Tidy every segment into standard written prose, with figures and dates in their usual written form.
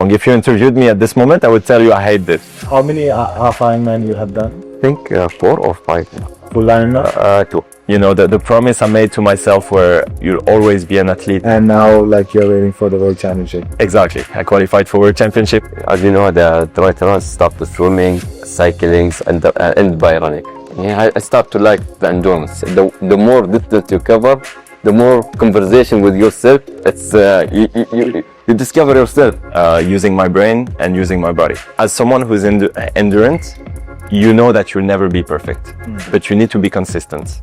If you interviewed me at this moment, I would tell you I hate this. How many half Ironman you have done? I think 4 or 5. Full Ironman? 2. You know, the promise I made to myself where you'll always be an athlete. And now like you're waiting for the World Championship. Exactly. I qualified for World Championship. As you know, the triathlons start with swimming, cycling, and end by running. Yeah, I start to like the endurance. The more distance you cover, the more conversation with yourself. It's you discover yourself. Using my brain and using my body. As someone who's endurance, you know that you'll never be perfect, but you need to be consistent.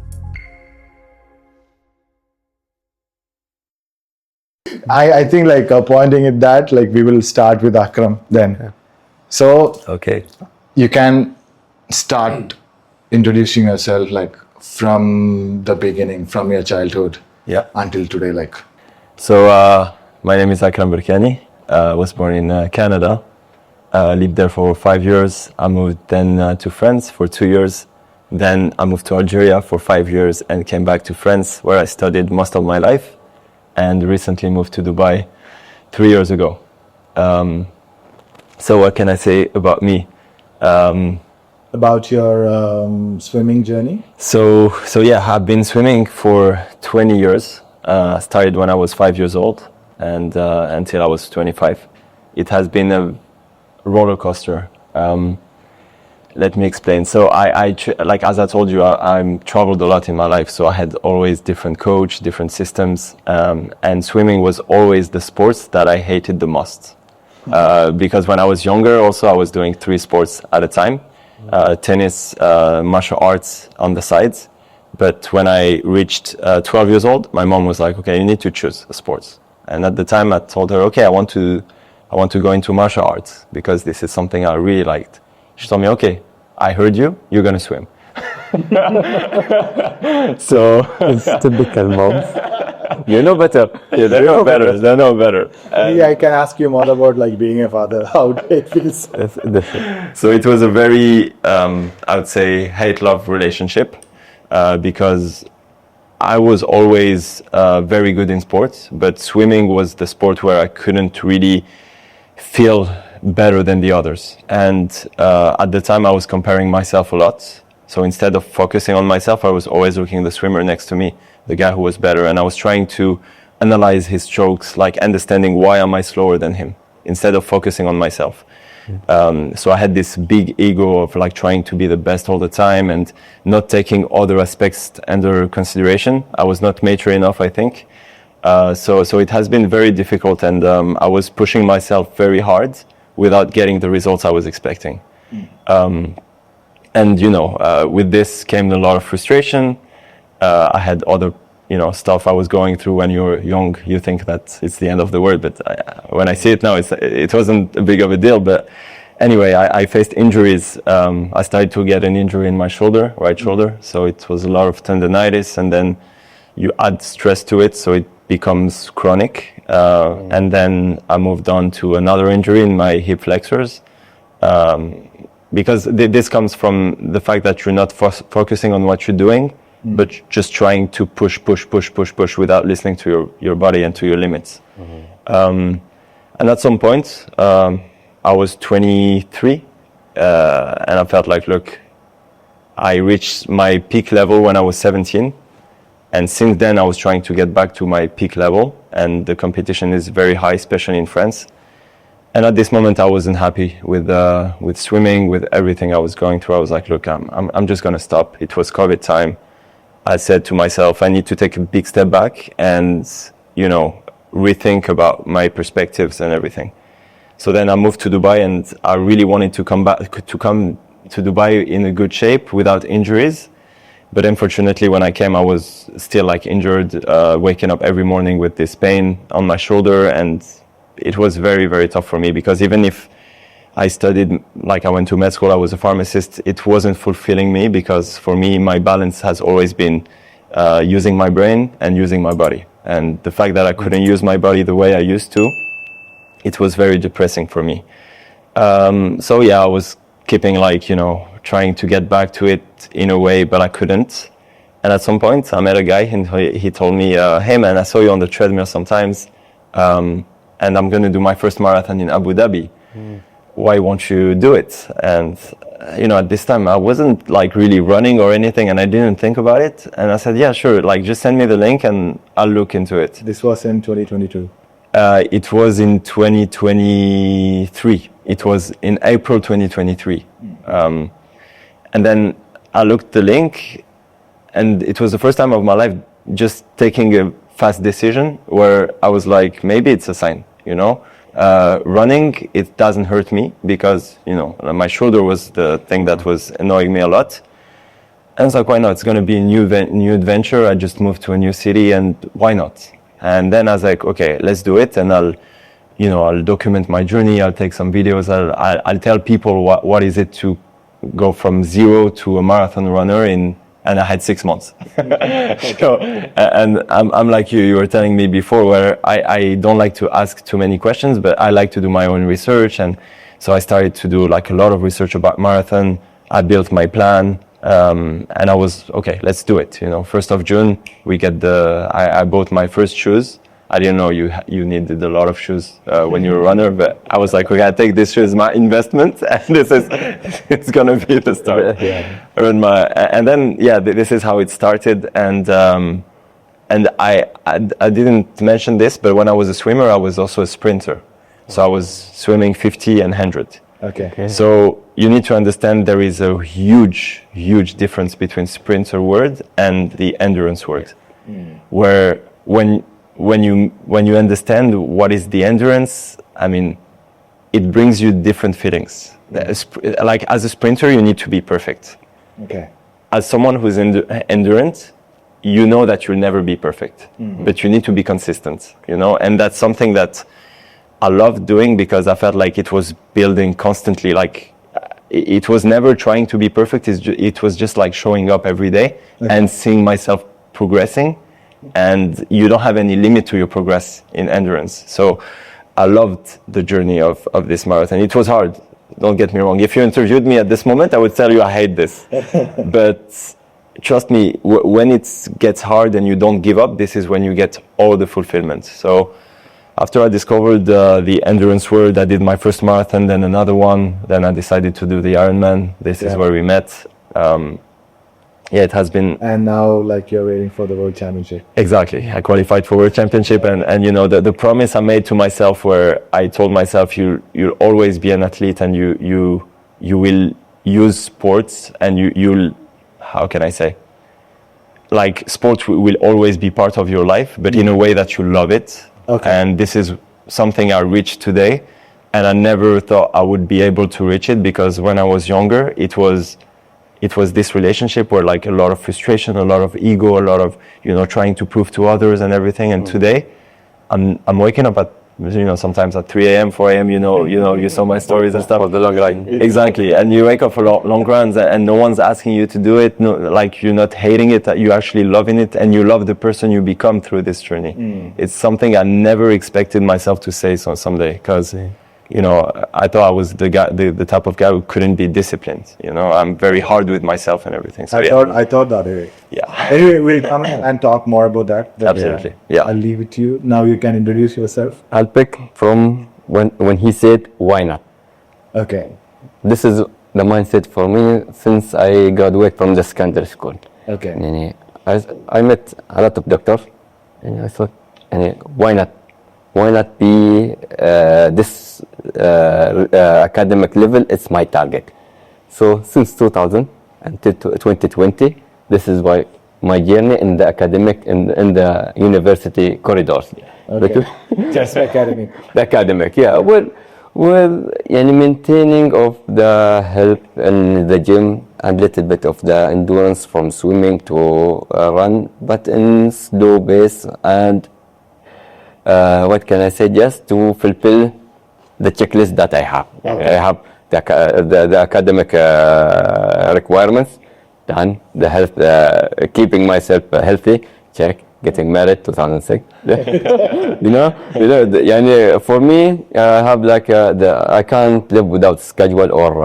I think like pointing at that, like we will start with Akram then. Yeah. So Okay. you can start introducing yourself like from the beginning, from your childhood until today. Like. So my name is Akram Berkani. Was born in Canada. Lived there for 5 years. I moved then to France for 2 years. Then I moved to Algeria for 5 years and came back to France where I studied most of my life. And recently moved to Dubai 3 years ago. So what can I say about me? About your swimming journey? So yeah, I've been swimming for 20 years. Started when I was 5 years old and until I was 25. It has been a roller coaster. Let me explain. So like as I told you, I traveled a lot in my life. So I had always different coach, different systems, and swimming was always the sports that I hated the most. Because when I was younger, also I was doing 3 sports at a time: tennis, martial arts on the sides. But when I reached 12 years old, my mom was like, "Okay, you need to choose a sport." And at the time, I told her, "Okay, I want to go into martial arts because this is something I really liked." She told me, "Okay, I heard you. You're gonna swim." So It's typical moms. you know better. Yeah, they know better. They know better. Maybe I can ask you more about like being a father. How it feels. So it was a very, I would say, hate-love relationship because I was always very good in sports, but swimming was the sport where I couldn't really feel better than the others. And at the time I was comparing myself a lot. So instead of focusing on myself, I was always looking at the swimmer next to me, the guy who was better. And I was trying to analyze his strokes, like understanding why am I slower than him, instead of focusing on myself. So I had this big ego of like trying to be the best all the time and not taking other aspects under consideration. I was not mature enough, I think. So it has been very difficult, and I was pushing myself very hard without getting the results I was expecting. And you know, with this came a lot of frustration. I had other, stuff I was going through. When you're young, you think that it's the end of the world, but when I see it now, it wasn't a big of a deal. But anyway, I faced injuries. I started to get an injury in my shoulder, right shoulder. So it was a lot of tendonitis, and then you add stress to it, so it becomes chronic. And then I moved on to another injury in my hip flexors. Because this comes from the fact that you're not focusing on what you're doing, but just trying to push without listening to your body and to your limits. And at some point, I was 23, and I felt like, look, I reached my peak level when I was 17. And since then, I was trying to get back to my peak level, and the competition is very high, especially in France. And at this moment, I wasn't happy with swimming, with everything I was going through. I was like, look, I'm just gonna stop. It was COVID time. I said to myself, I need to take a big step back and, rethink about my perspectives and everything. So then I moved to Dubai, and I really wanted to come to Dubai in a good shape without injuries. But unfortunately, when I came, I was still like injured, waking up every morning with this pain on my shoulder. And it was very, very tough for me, because even if I studied, like I went to med school, I was a pharmacist, it wasn't fulfilling me, because for me, my balance has always been using my brain and using my body. And the fact that I couldn't use my body the way I used to, it was very depressing for me. So yeah, I was keeping trying to get back to it in a way, but I couldn't. And at some point, I met a guy, and he told me, hey man, I saw you on the treadmill sometimes. And and I'm going to do my first marathon in Abu Dhabi. Why won't you do it? And at this time I wasn't like really running or anything, and I didn't think about it. And I said, yeah, sure, like just send me the link and I'll look into it. This was in 2022. It was in 2023. It was in April 2023. And then I looked the link, and it was the first time of my life just taking a fast decision where I was like, maybe it's a sign, running, it doesn't hurt me because, my shoulder was the thing that was annoying me a lot. And it's like, why not? It's going to be a new adventure. I just moved to a new city, and why not? And then I was like, okay, let's do it. And I'll document my journey. I'll take some videos. I'll tell people what is it to go from zero to a marathon runner and I had 6 months. So, and I'm like you were telling me before, where I don't like to ask too many questions, but I like to do my own research. And so I started to do like a lot of research about marathon. I built my plan, and I was, okay, let's do it. 1st of June, I bought my first shoes. I didn't know you needed a lot of shoes when you're a runner, but I was like, okay, I take this shoe as my investment, and it's gonna be the start. Yeah. And then this is how it started. And I didn't mention this, but when I was a swimmer, I was also a sprinter. So I was swimming 50 and 100. Okay. So you need to understand there is a huge difference between sprinter world and the endurance world, where when you understand what is the endurance, I mean, it brings you different feelings. Like as a sprinter, you need to be perfect. Okay. As someone who's endurance, you know that you'll never be perfect, but you need to be consistent, and that's something that I loved doing because I felt like it was building constantly. Like it was never trying to be perfect. It was just like showing up every day and seeing myself progressing. And you don't have any limit to your progress in endurance. So I loved the journey of this marathon. It was hard, don't get me wrong. If you interviewed me at this moment, I would tell you I hate this. But trust me, when it gets hard and you don't give up, this is when you get all the fulfillment. So after I discovered the endurance world, I did my first marathon, then another one. Then I decided to do the Ironman. This is where we met. It has been. And now, like, you're waiting for the World Championship. Exactly. I qualified for World Championship, and the promise I made to myself, where I told myself, you'll always be an athlete, and you will use sports, and you'll, how can I say, like, sport will always be part of your life, but in a way that you love it. Okay. And this is something I reached today, and I never thought I would be able to reach it, because when I was younger, it was this relationship where, like, a lot of frustration, a lot of ego, a lot of, trying to prove to others and everything. And today I'm waking up at, sometimes at 3 a.m., 4 a.m., you saw my stories and stuff. For the long run. Exactly. And you wake up for long runs, and no one's asking you to do it. No, like, you're not hating it, you're actually loving it, and you love the person you become through this journey. It's something I never expected myself to say someday, because I thought I was the guy, the type of guy who couldn't be disciplined. I'm very hard with myself and everything. So I thought that, Eric. Yeah. Anyway, we'll come and talk more about that. Absolutely. Yeah. I'll leave it to you. Now you can introduce yourself. I'll pick from when he said, why not? Okay. This is the mindset for me since I graduated from the secondary school. Okay. And I met a lot of doctors, and I thought, why not? Why not be this academic level? It's my target. So since 2000 until 2020, this is why my journey in the academic in the university corridors. Okay. Just academic. The academic, yeah. Well, maintaining of the health in the gym and little bit of the endurance from swimming to run, but in slow pace and. What can I say? Just to fulfill the checklist that I have. Okay. I have the academic requirements done. The health, keeping myself healthy. Check. Getting married 2006. For me, I have like I can't live without schedule or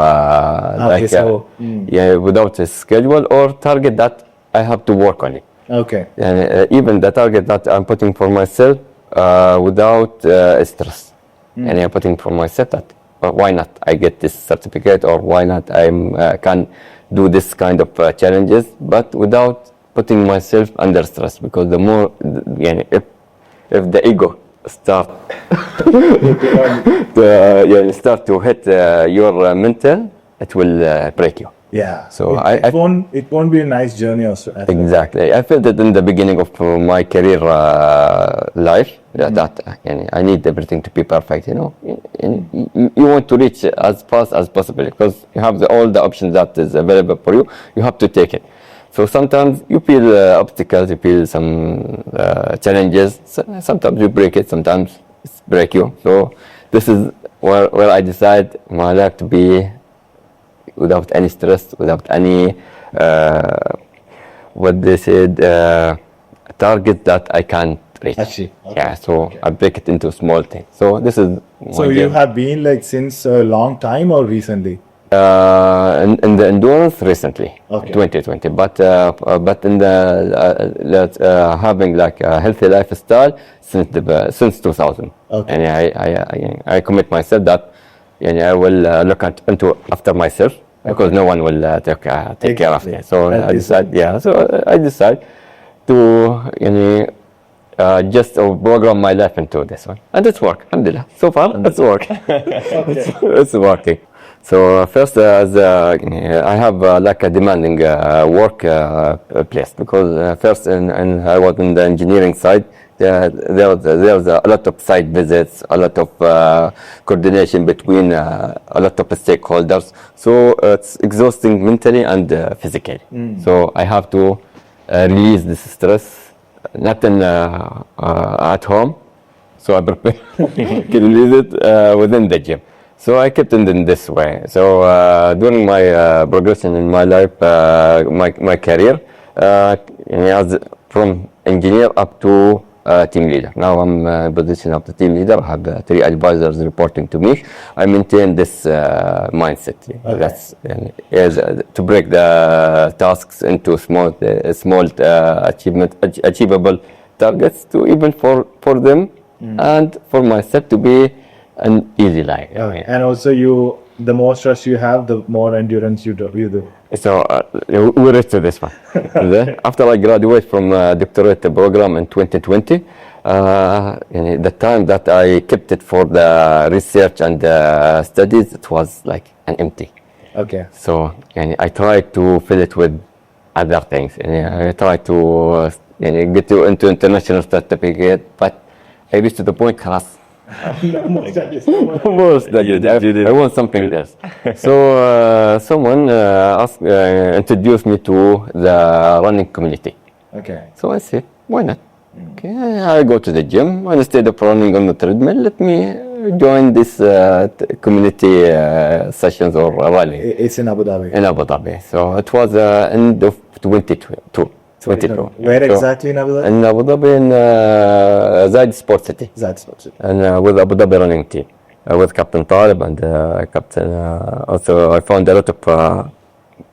without a schedule or target that I have to work on it. Okay. And even the target that I'm putting for myself. Without stress. and I'm putting for myself that why not I get this certificate, or why not I can do this kind of challenges, but without putting myself under stress, because the more if the ego start start to hit your mental, it will break you. Yeah. So it won't be a nice journey also. Exactly. I felt that in the beginning of my career life that I need everything to be perfect. You want to reach as fast as possible, because you have all the options that is available for you. You have to take it. So sometimes you feel obstacles, you feel some challenges. Sometimes you break it, sometimes it's break you. So this is where I decide my life to be without any stress, without any what they said target that I can't reach. Actually, Yeah, so I break it into small things. So this is So you have been like since a long time or recently? in the endurance recently, Okay. 2020, but in the having like a healthy lifestyle since 2000. Okay. And I commit myself that I will look into after myself, because no one will take care of me. So I decide, I decide to just program my life into this one, and it's work. Alhamdulillah. So far, it's work. It's working. So first, as I have like a demanding work place, because first and I was in the engineering side. There was a lot of site visits, a lot of coordination between a lot of stakeholders. So it's exhausting mentally and physically. So I have to release this stress, not at home. So I prepare to release it within the gym. So I kept it in this way. So during my progression in my life, my career, as from engineer up to team leader. Now I'm in position of the team leader. I have 3 advisors reporting to me. I maintain this mindset. That's to break the tasks into small achievable targets, to even for them and for myself to be an easy life. And also the more stress you have, the more endurance you do. So we reached to this one. After I graduated from doctorate program in 2020, the time that I kept it for the research and studies, it was like an empty. Okay. So I tried to fill it with other things. I tried to get into international certificate, but I reached to the point, class. Most I want something else. So someone introduced me to the running community. Okay. So I said, why not? Okay, I go to the gym, and instead of running on the treadmill, let me join this community sessions or rally. It's in Abu Dhabi. In Abu Dhabi. So it was end of 22. Where exactly in Abu Dhabi? In Abu Dhabi, in Zaid Sports City. Zaid Sports City. And with Abu Dhabi running team, with Captain Talib and Captain. Also, I found a lot of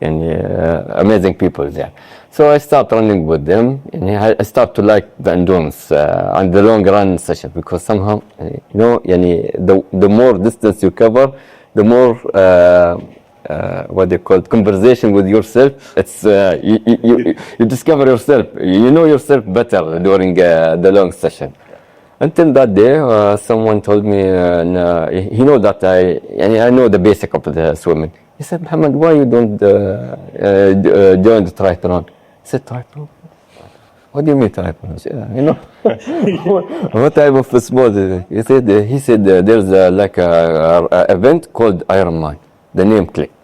amazing people there. So I started running with them, and I started to like the endurance and the long run session, because somehow, the more distance you cover, the more what they call conversation with yourself. It's you discover yourself. You know yourself better during the long session. Until that day, someone told me, he know that I know the basic of the swimming. He said, Muhammad, why you don't join the triathlon? I said, triathlon? What do you mean triathlon? I said, what type of sport is it? He said, there's like a event called Ironman. The name clicked.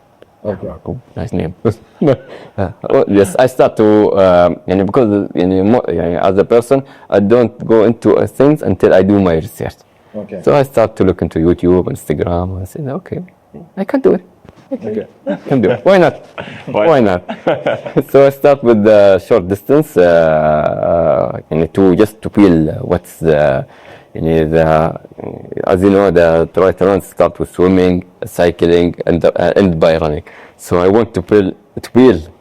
Okay. Oh, nice name. Yes, I start to, because as a person, I don't go into things until I do my research. Okay. So I start to look into YouTube, Instagram, and I said, okay, I can do it. Okay. Can do it. Why not? Why not? So I start with the short distance, to feel what's the, as you know, the triathlons start with swimming, cycling, and end by running. So I want to feel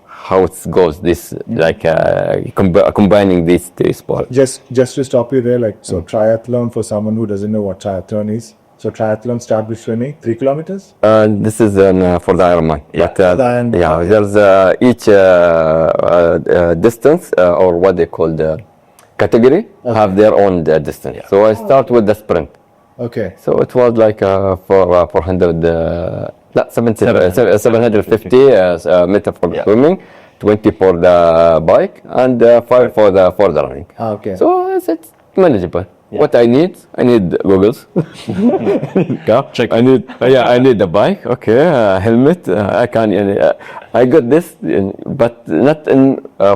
how it goes. This combining these 3 sports. Just to stop you there, triathlon, for someone who doesn't know what triathlon is. So triathlon start with swimming, 3 kilometers? This is for the Ironman. Yeah. But, there's each distance or what they call the category have their own distance. Yeah. So I start with the sprint. Okay. So it was like for 400, 750 meter for the swimming, 20 for the bike, and 5 for the running. Okay. So it's manageable. What I need goggles. Check. I need the bike. Okay, helmet. I got this, but not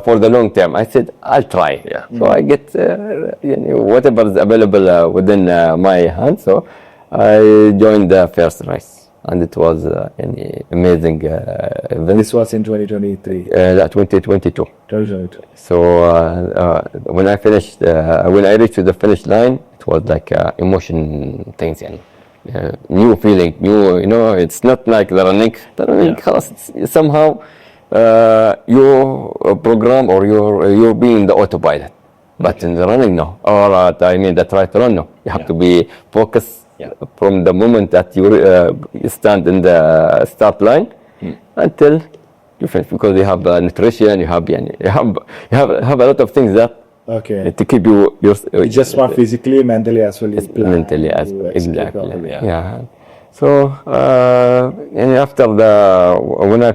for the long term. I said I'll try. Yeah. So I get whatever is available within my hand. So I joined the first race, and it was an amazing event. This was in 2023. 2022. 2022. So when I finished, when I reached the finish line, it was like emotion things, new feeling, it's not like the running. The running, somehow your program or you're being the autopilot, but in the running, no. Or the triathlon, no. You have to be focused from the moment that you stand in the start line until you finish, because you have nutrition, you have a lot of things that to keep you Just not physically, mentally as well. mentally as to exactly. properly. Yeah. So and after when I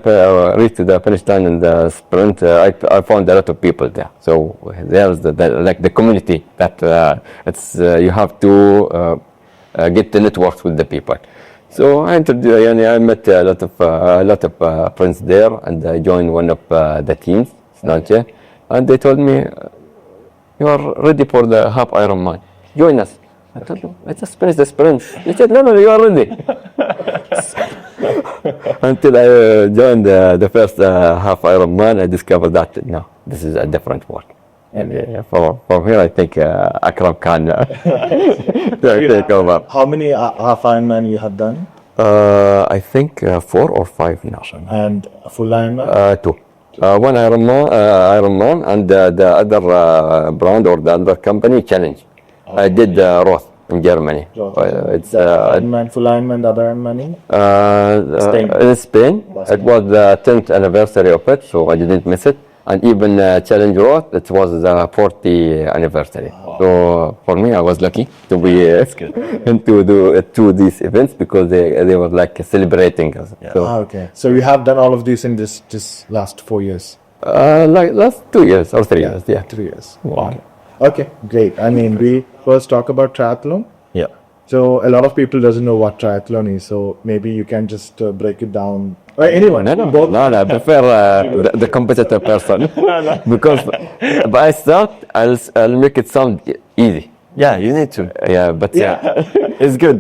reached the finish line in the sprint, I found a lot of people there. So there's the community that it's you have to get the networks with the people. So I met a lot of friends there, and I joined one of the teams, Snanche, and they told me, "You are ready for the half Ironman. Join us." I told them, "I just finished the sprint." They said, "No, you are ready." Until I joined the first half Ironman, I discovered that no, this is a different world. And from here, I think Akram can take over. How many half Ironman you have done? I think 4 or 5 now. And full Ironman? 2. One Ironman, and the other brand or the other company Challenge. I did Roth in Germany. It's Ironman, full Ironman, the other Ironman? in Spain. It was the 10th anniversary of it, so I didn't miss it. And even Challenge Roth, it was the 40th anniversary. Wow. So for me, I was lucky to be and to do these events, because they were like celebrating us. Yeah. So, Okay. So you have done all of this in this last 4 years? like last 2 years or 3 years. Yeah. 3 years. Wow. Okay, great. I mean, we first talk about triathlon. Yeah. So a lot of people doesn't know what triathlon is. So maybe you can just break it down. Or anyone? No, Both? I prefer the competitor person. Because if I start, I'll make it sound easy. Yeah, you need to. Yeah, but it's good.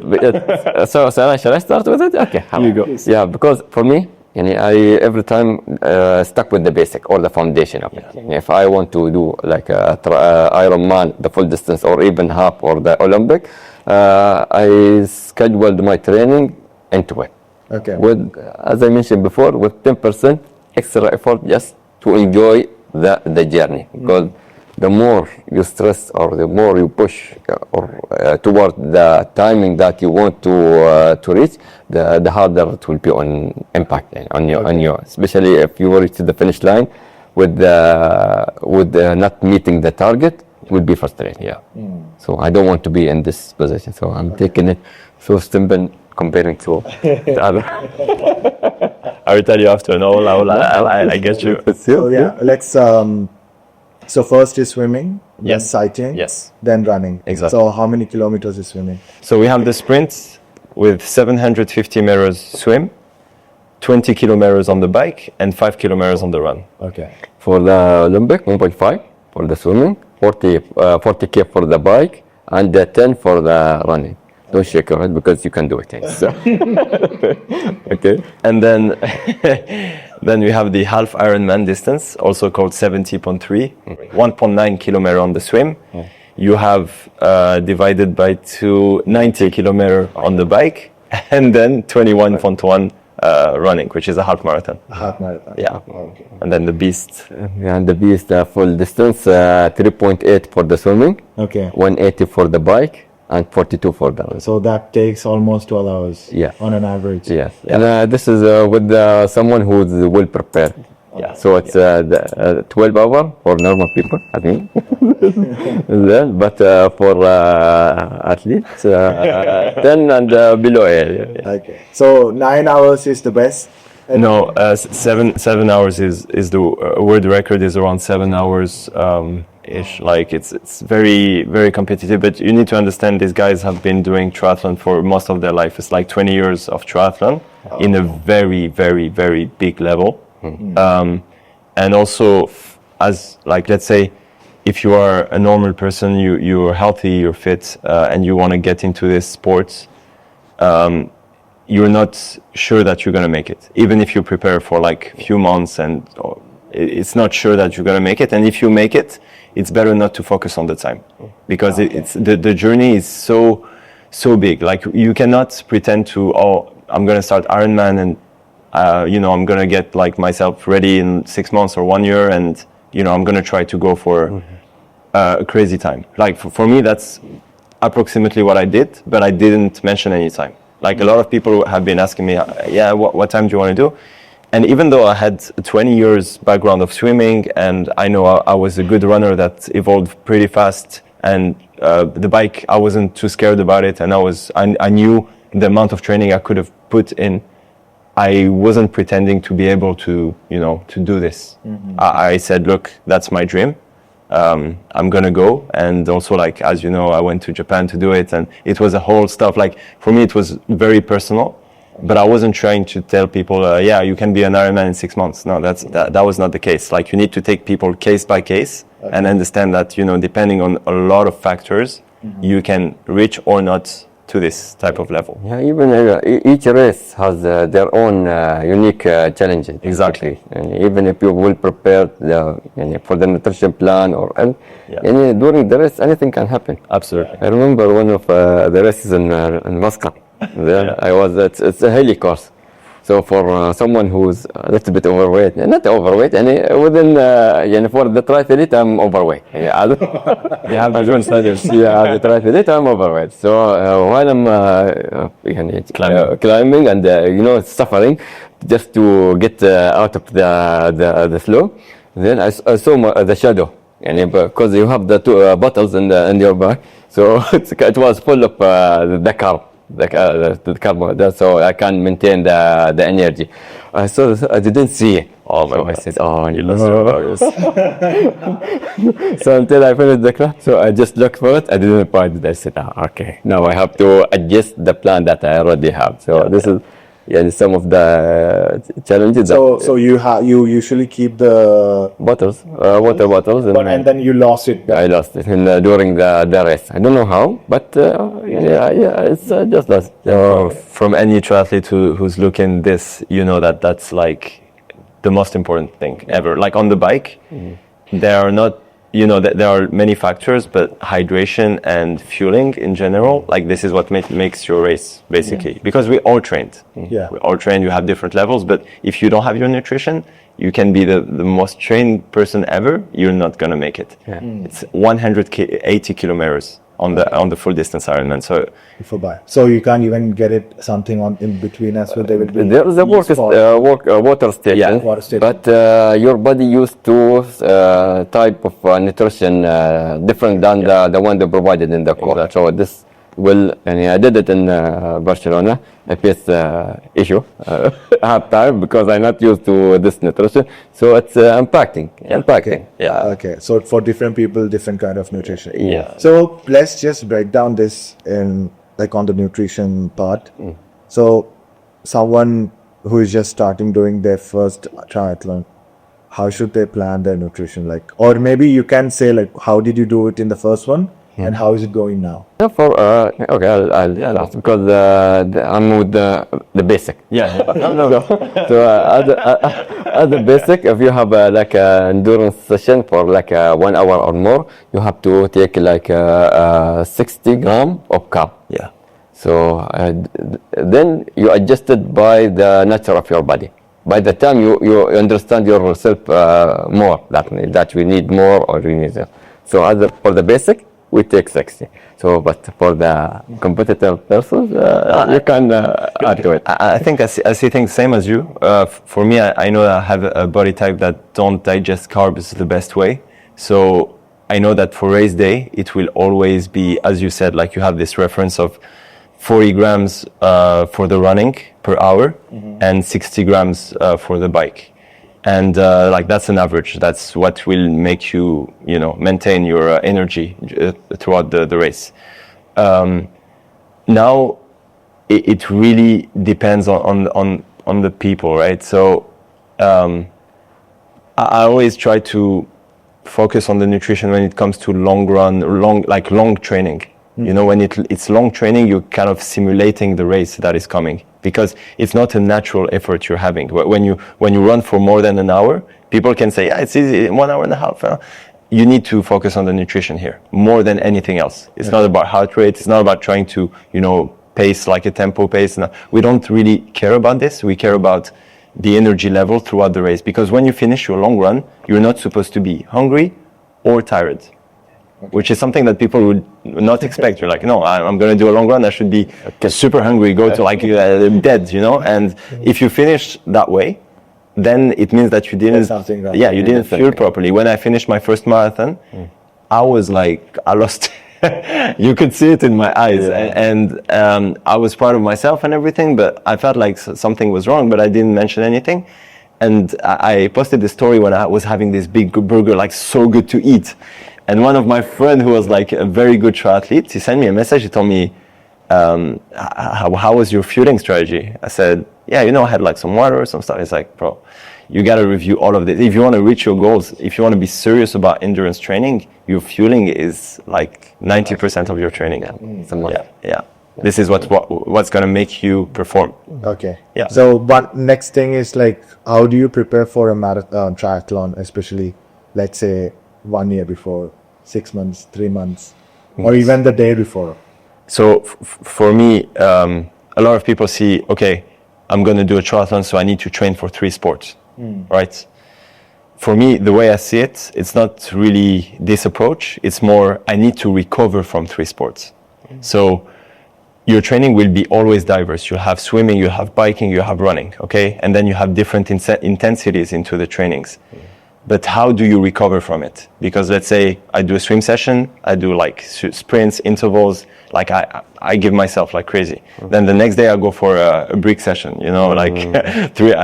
So shall I start with it? Okay, here you go. Yeah, because for me, I every time stuck with the basic or the foundation of it. If I want to do like Ironman, the full distance, or even half, or the Olympic, I scheduled my training into it. Okay. With, as I mentioned before, with 10% extra effort just to enjoy the journey. Because the more you stress or the more you push toward the timing that you want to reach, the harder it will be on impact on you, especially if you reach the finish line with not meeting the target, it will be frustrating. Yeah. So I don't want to be in this position. So I'm taking it so simple comparing to the other. I will tell you after. No, I get you. So yeah, let's. So first is swimming, then Yes. cycling, Yes. then running. Exactly. So how many kilometers is swimming? So we have the sprint with 750 meters swim, 20 kilometers on the bike, and 5 kilometers on the run. Okay. For the Olympic, 1.5 for the swimming, 40K for the bike, and 10 for the running. Don't shake your head because you can do it. So. Okay. And then then we have the half Ironman distance, also called 70.3, 1.9 kilometer on the swim. You have divided by 90 kilometer on the bike, and then 21.1 running, which is a half marathon. Half marathon. Yeah. Okay. And then the beast. And the beast full distance, 3.8 for the swimming, Okay. 180 for the bike, and 42 for the run. So that takes almost 12 hours. Yeah. On an average. Yes, and this is with someone who's well prepared. Yeah. So it's 12 hour for normal people, I think. Then, but for athletes, 10 and below. Okay. So 9 hours is the best. No, 7 hours is the world record is around 7 hours ish. Like it's very, very competitive, but you need to understand these guys have been doing triathlon for most of their life. It's like 20 years of triathlon in a very, very, very big level. And also as like, let's say if you are a normal person, you're healthy, you're fit, and you want to get into this sport, you're not sure that you're going to make it. Even if you prepare for like a few months and it's not sure that you're going to make it. And if you make it, it's better not to focus on the time because it's the journey is so big. Like you cannot pretend to, I'm going to start Ironman and, I'm going to get like myself ready in 6 months or 1 year. And, I'm going to try to go for a crazy time. Like for me, that's approximately what I did, but I didn't mention any time. Like a lot of people have been asking me, what time do you want to do? And even though I had 20 years background of swimming and I know I was a good runner that evolved pretty fast and the bike, I wasn't too scared about it. And I knew the amount of training I could have put in. I wasn't pretending to be able to, to do this. I said, look, that's my dream. I'm going to go. And also like, as you know, I went to Japan to do it and it was a whole stuff. Like for me, it was very personal, but I wasn't trying to tell people, you can be an Ironman in 6 months. No, that was not the case. Like you need to take people case by case and understand that, depending on a lot of factors, you can reach or not to this type of level. Yeah, even each race has their own unique challenges. Exactly. And even if you're well prepared for the nutrition plan during the race, anything can happen. Absolutely. I remember one of the races in Muscat. There I was. It's a hilly course. So for someone who's a little bit overweight, not overweight, within for the triathlete, I'm overweight. You have different standards. Yeah, the triathlete, I'm overweight. So while I'm climbing and suffering just to get out of the flow, then I saw the shadow. Because you have the two bottles in your back, so it was full of the carb. The carbohydrate, so I can maintain the energy. So I didn't see it. So I said, you lost your So until I finished the class, so I just looked for it. I didn't find it. I said, okay, now I have to adjust the plan that I already have. So this is some of the challenges. So you usually keep the bottles, water bottles, and then you lost it. I lost it during the race. I don't know how, but it's just lost. From any triathlete who's looking this, that's like the most important thing ever. Like on the bike, there are not. There are many factors, but hydration and fueling in general, like this is what makes your race, basically. Because we all trained. Yeah. We all trained, you have different levels, but if you don't have your nutrition, you can be the most trained person ever, you're not going to make it. Yeah. It's 180 kilometers on the full distance Ironman. So you can't even get it something in between as well. They will be there is a water station, water station. But your body used to type of nutrition different than the one they provided in the course. Exactly. So this will, I did it in Barcelona. I faced issue hard time because I'm not used to this nutrition. So it's impacting. Yeah. Okay. So for different people, different kind of nutrition. Yeah. So let's just break down this in on the nutrition part. So someone who is just starting doing their first triathlon, how should they plan their nutrition? Or maybe you can say how did you do it in the first one? And how is it going now? For I'll ask because I'm with the basic. Yeah. So as the basic, if you have an endurance session for 1 hour or more, you have to take 60 grams of carb. Yeah. So then you adjust it by the nature of your body. By the time you understand yourself more, that we need more or we need. So for the basic, we take 60. So, but for the competitive persons, you can add to it. I think I see things same as you. For me, I know I have a body type that don't digest carbs the best way. So I know that for race day, it will always be, as you said, like you have this reference of 40 grams for the running per hour and 60 grams for the bike. And like that's an average. That's what will make you, maintain your energy throughout the race. Now, it really depends on the people, right? So I always try to focus on the nutrition when it comes to long training. When it's long training, you're kind of simulating the race that is coming, because it's not a natural effort you're having. When you run for more than an hour, people can say, it's easy, 1 hour and a half. You need to focus on the nutrition here more than anything else. It's not about heart rate. It's not about trying to, pace like a tempo pace. No, we don't really care about this. We care about the energy level throughout the race, because when you finish your long run, you're not supposed to be hungry or tired. Which is something that people would not expect. You're like, no, I'm going to do a long run. I should be super hungry, go to dead, And if you finish that way, then it means that you didn't, you didn't fuel properly. When I finished my first marathon, I was like, I lost. You could see it in my eyes, and I was proud of myself and everything, but I felt like something was wrong, but I didn't mention anything. And I posted this story when I was having this big burger, like so good to eat. And one of my friends who was like a very good triathlete, he sent me a message. He told me, how was your fueling strategy? I said, I had like some water or some stuff. He's like, bro, you got to review all of this. If you want to reach your goals, if you want to be serious about endurance training, your fueling is like 90% of your training. Yeah. This is what's going to make you perform. Okay. Yeah. So, but next thing is like, how do you prepare for a marathon, triathlon, especially, let's say, 1 year before, 6 months, 3 months, or even the day before? So for me, a lot of people see, okay, I'm going to do a triathlon, so I need to train for 3 sports, right? For me, the way I see it, it's not really this approach. It's more, I need to recover from 3 sports. So your training will be always diverse. You'll have swimming, you have biking, you have running, okay? And then you have different intensities into the trainings. But how do you recover from it? Because let's say I do a swim session, I do like sprints, intervals, like I give myself like crazy. Then the next day I go for a brick session, like 3.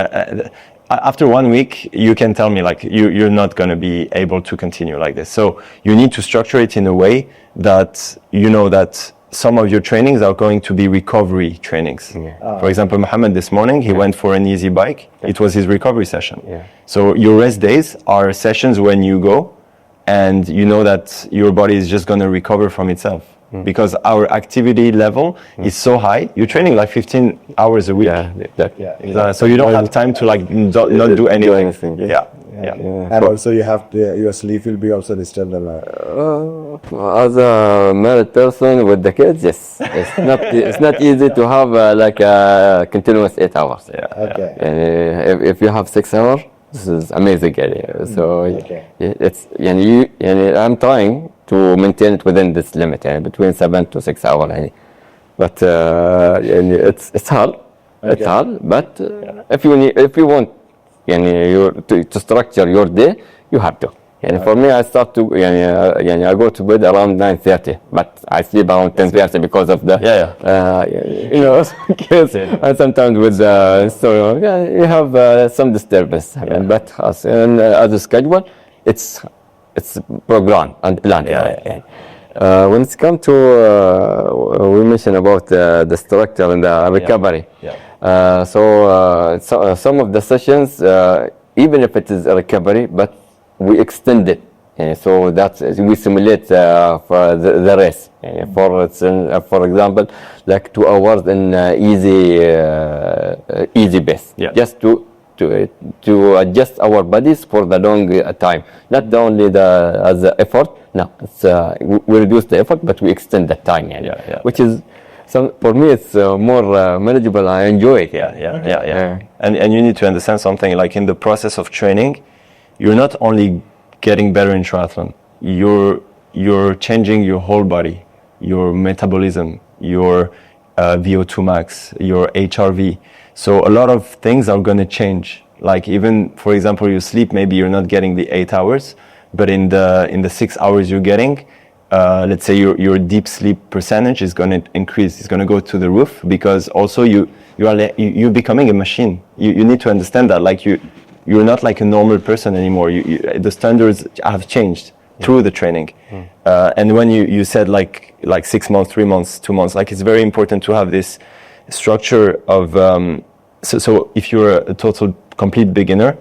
After 1 week, you can tell me like you're not going to be able to continue like this. So you need to structure it in a way that that some of your trainings are going to be recovery trainings. For example, Mohammed this morning, he went for an easy bike. It was his recovery session. So your rest days are sessions when you go and you know that your body is just going to recover from itself. Because our activity level is so high. You're training like 15 hours a week. So you don't have time to like not do anything. And also you have your sleep will be also disturbed a lot. As a married person with the kids, yes, it's not easy to have like a continuous 8 hours. And if you have 6 hours, this is amazing. So it's I'm trying to maintain it within this limit, between 7 to 6 hours. But it's hard. It's hard. But if you want to structure your day, you have to. For me, I start to I go to bed around 9:30, but I sleep around 10:30 because of the kids, and sometimes with so you have some disturbance. But as a schedule, it's programmed and planned. When it's come to we mentioned about the structure and the recovery. So some of the sessions, even if it is a recovery, but we extend it. So that we simulate for the race. For example, like 2 hours in easy pace, just to adjust our bodies for the long time. Not only as the effort. No, we reduce the effort, but we extend the time. Which is. So for me, it's more manageable. I enjoy it. And you need to understand something. Like in the process of training, you're not only getting better in triathlon. You're you're changing your whole body, your metabolism, your VO2 max, your HRV. So a lot of things are going to change. Like even, for example, your sleep, maybe you're not getting the 8 hours, but in the 6 hours you're getting, let's say your deep sleep percentage is going to increase. It's going to go to the roof, because also you're becoming a machine. You need to understand that, like you're not like a normal person anymore. The standards have changed through the training. And when you said like 6 months, 3 months, 2 months, like it's very important to have this structure of, so if you're a total complete beginner,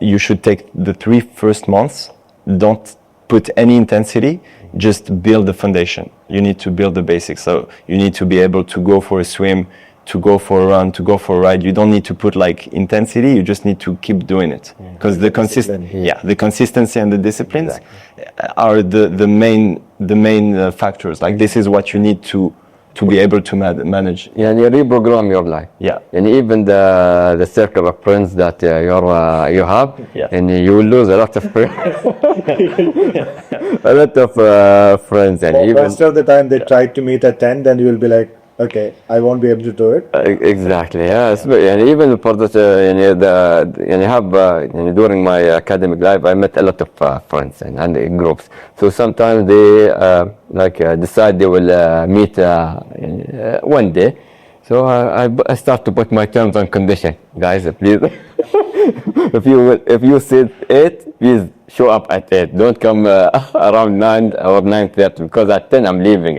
you should take the 3 first months, don't put any intensity, just build the foundation. You need to build the basics. So you need to be able to go for a swim, to go for a run, to go for a ride. You don't need to put like intensity, you just need to keep doing it. Because the consistency and the disciplines are the main factors. Like this is what you need to be able to manage. Yeah, and you reprogram your life. Yeah. And even the circle of friends that you have, Yeah. and you will lose a lot of friends. A lot of friends, and even Most of the time they try to meet at 10, then you will be like, okay, I won't be able to do it. exactly, yes. And even for the during my academic life, I met a lot of friends and groups. So sometimes they decide they will meet one day. So I start to put my terms and conditions, guys. Please, if you said 8, please show up at 8. Don't come around 9 or 9:30, because at 10 I'm leaving.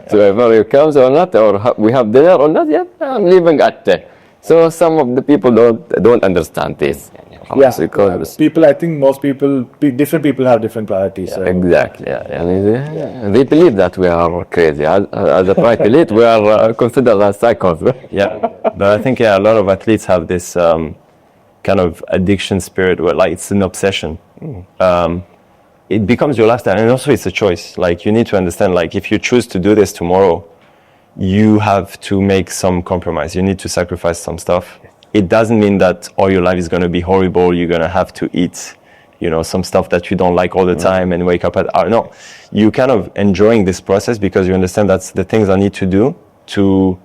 So whether you come or not, or we have dinner or not, yeah, I'm leaving at 10. So some of the people don't understand this. Yeah, Because people, I think most people, different people have different priorities. So. exactly, yeah. And they believe that we are crazy. As a triathlete, we are considered as psychos. Yeah, but I think a lot of athletes have this kind of addiction spirit where like it's an obsession. It becomes your lifestyle, and also it's a choice. Like you need to understand, like if you choose to do this tomorrow, you have to make some compromise. You need to sacrifice some stuff. It doesn't mean that all your life is going to be horrible. You're going to have to eat, some stuff that you don't like all the time and wake up at hour. No, you kind of enjoying this process because you understand that's the things I need to do to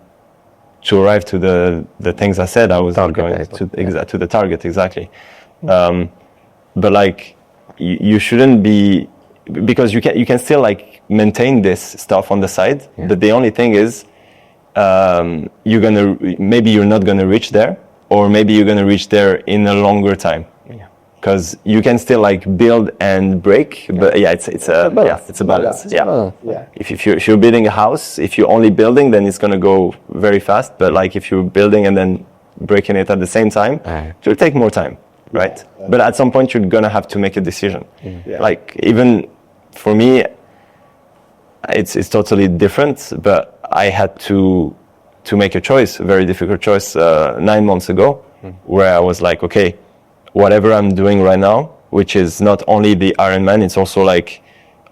arrive to the things I said I was going to the target, exactly. But like you shouldn't be, because you can still like maintain this stuff on the side. But the only thing is maybe you're not gonna reach there, or maybe you're gonna reach there in a longer time. Because you can still like build and break, but it's a balance. Yeah. If you're building a house, if you're only building, then it's gonna go very fast. But like if you're building and then breaking it at the same time, it will take more time, right? But at some point you're gonna have to make a decision. Like even for me, it's totally different. But I had to make a choice, a very difficult choice, 9 months ago, where I was like, okay, whatever I'm doing right now, which is not only the Ironman, it's also like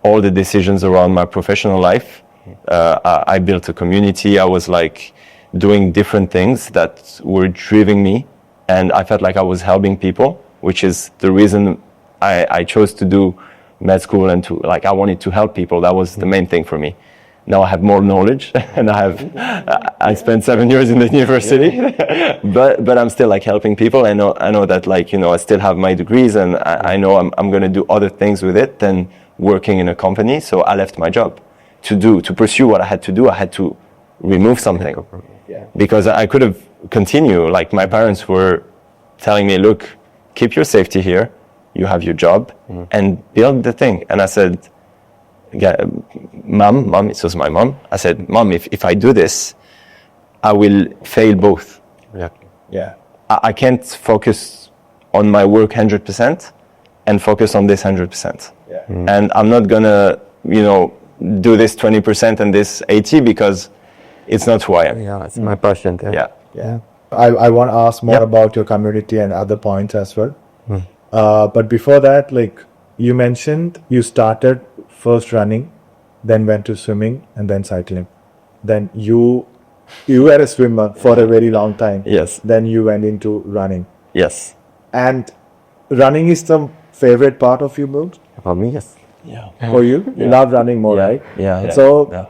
all the decisions around my professional life. I built a community. I was like doing different things that were driving me, and I felt like I was helping people, which is the reason I chose to do med school, and I wanted to help people. That was the main thing for me. Now I have more knowledge, and I spent 7 years in the university, but I'm still like helping people. I know that I still have my degrees, and I know I'm going to do other things with it than working in a company. So I left my job to pursue what I had to do. I had to remove something because I could have continued. Like my parents were telling me, look, keep your safety here. You have your job and build the thing. And I said, Mom, it was my mom. I said, Mom, if I do this, I will fail both. Yeah. I can't focus on my work 100% and focus on this 100%. And I'm not gonna, do this 20% and this 80% because it's not who I am. Yeah, it's my passion. Yeah. I want to ask more about your community and other points as well. But before that, like you mentioned, you started first running, then went to swimming, and then cycling. Then you were a swimmer for a very long time. Yes. Then you went into running. Yes. And running is the favorite part of you both? For me, yes. For you? You love running more, right? Yeah. So, yeah.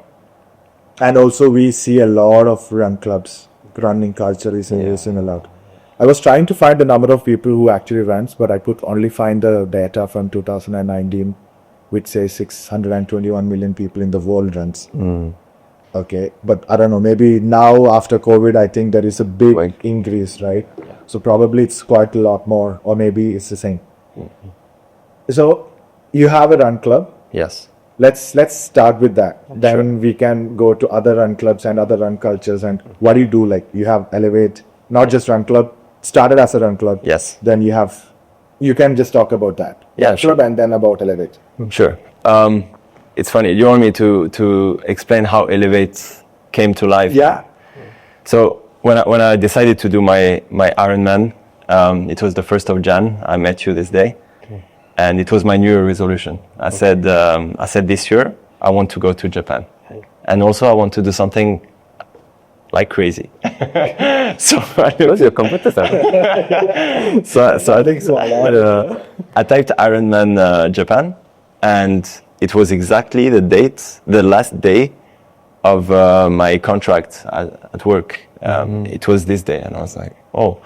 and also we see a lot of run clubs. Running culture is in a lot. I was trying to find the number of people who actually runs, but I could only find the data from 2019, which says 621 million people in the world runs. Okay, but I don't know, maybe now after COVID, I think there is a big increase, right? So probably it's quite a lot more, or maybe it's the same. So you have a run club. Yes. Let's start with that. Then we can go to other run clubs and other run cultures. And what do you do? Like you have Elevate, not just run club, started as a run club. Yes. Then you can just talk about that. Yeah, Run club and then about Elevate. Sure. It's funny. You want me to explain how Elevate came to life? Yeah. So when I decided to do my Ironman, it was the 1st of Jan. I met you this day, and it was my New Year resolution. I said this year I want to go to Japan, and also I want to do something like crazy. So Because you're a competitor. so I think so. I typed Ironman Japan, and it was exactly the last day of my contract at work. It was this day, and I was like, oh,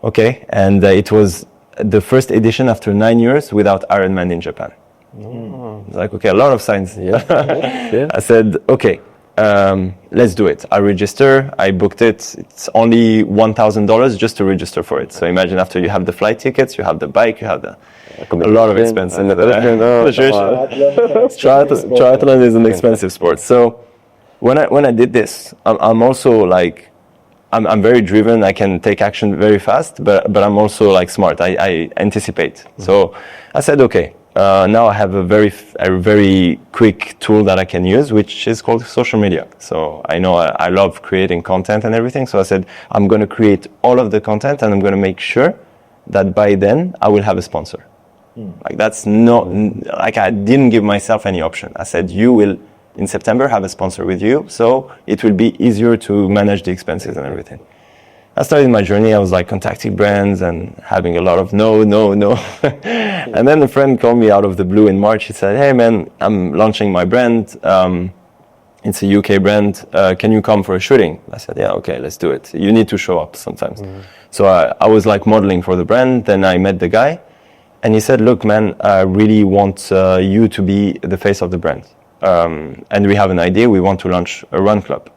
okay. And it was the first edition after 9 years without Ironman in Japan. It's like, okay, a lot of signs. Yeah. I said, okay, let's do it. I register, I booked it. It's only $1,000 just to register for it. So imagine after you have the flight tickets, you have the bike, you have a lot of expenses. Triathlon is an expensive sport. So when I did this, I'm also like, I'm very driven. I can take action very fast, but I'm also like smart. I anticipate. So I said, okay, now I have a very quick tool that I can use, which is called social media. So I know I love creating content and everything. So I said, I'm going to create all of the content, and I'm going to make sure that by then I will have a sponsor. Like that's not, like I didn't give myself any option. I said, you will in September have a sponsor with you, so it will be easier to manage the expenses and everything. I started my journey. I was like contacting brands and having a lot of no. And then a friend called me out of the blue in March. He said, hey man, I'm launching my brand. It's a UK brand. Can you come for a shooting? I said, yeah, okay, let's do it. You need to show up sometimes. So I was like modeling for the brand. Then I met the guy, and he said, look man, I really want you to be the face of the brand. And we have an idea. We want to launch a run club.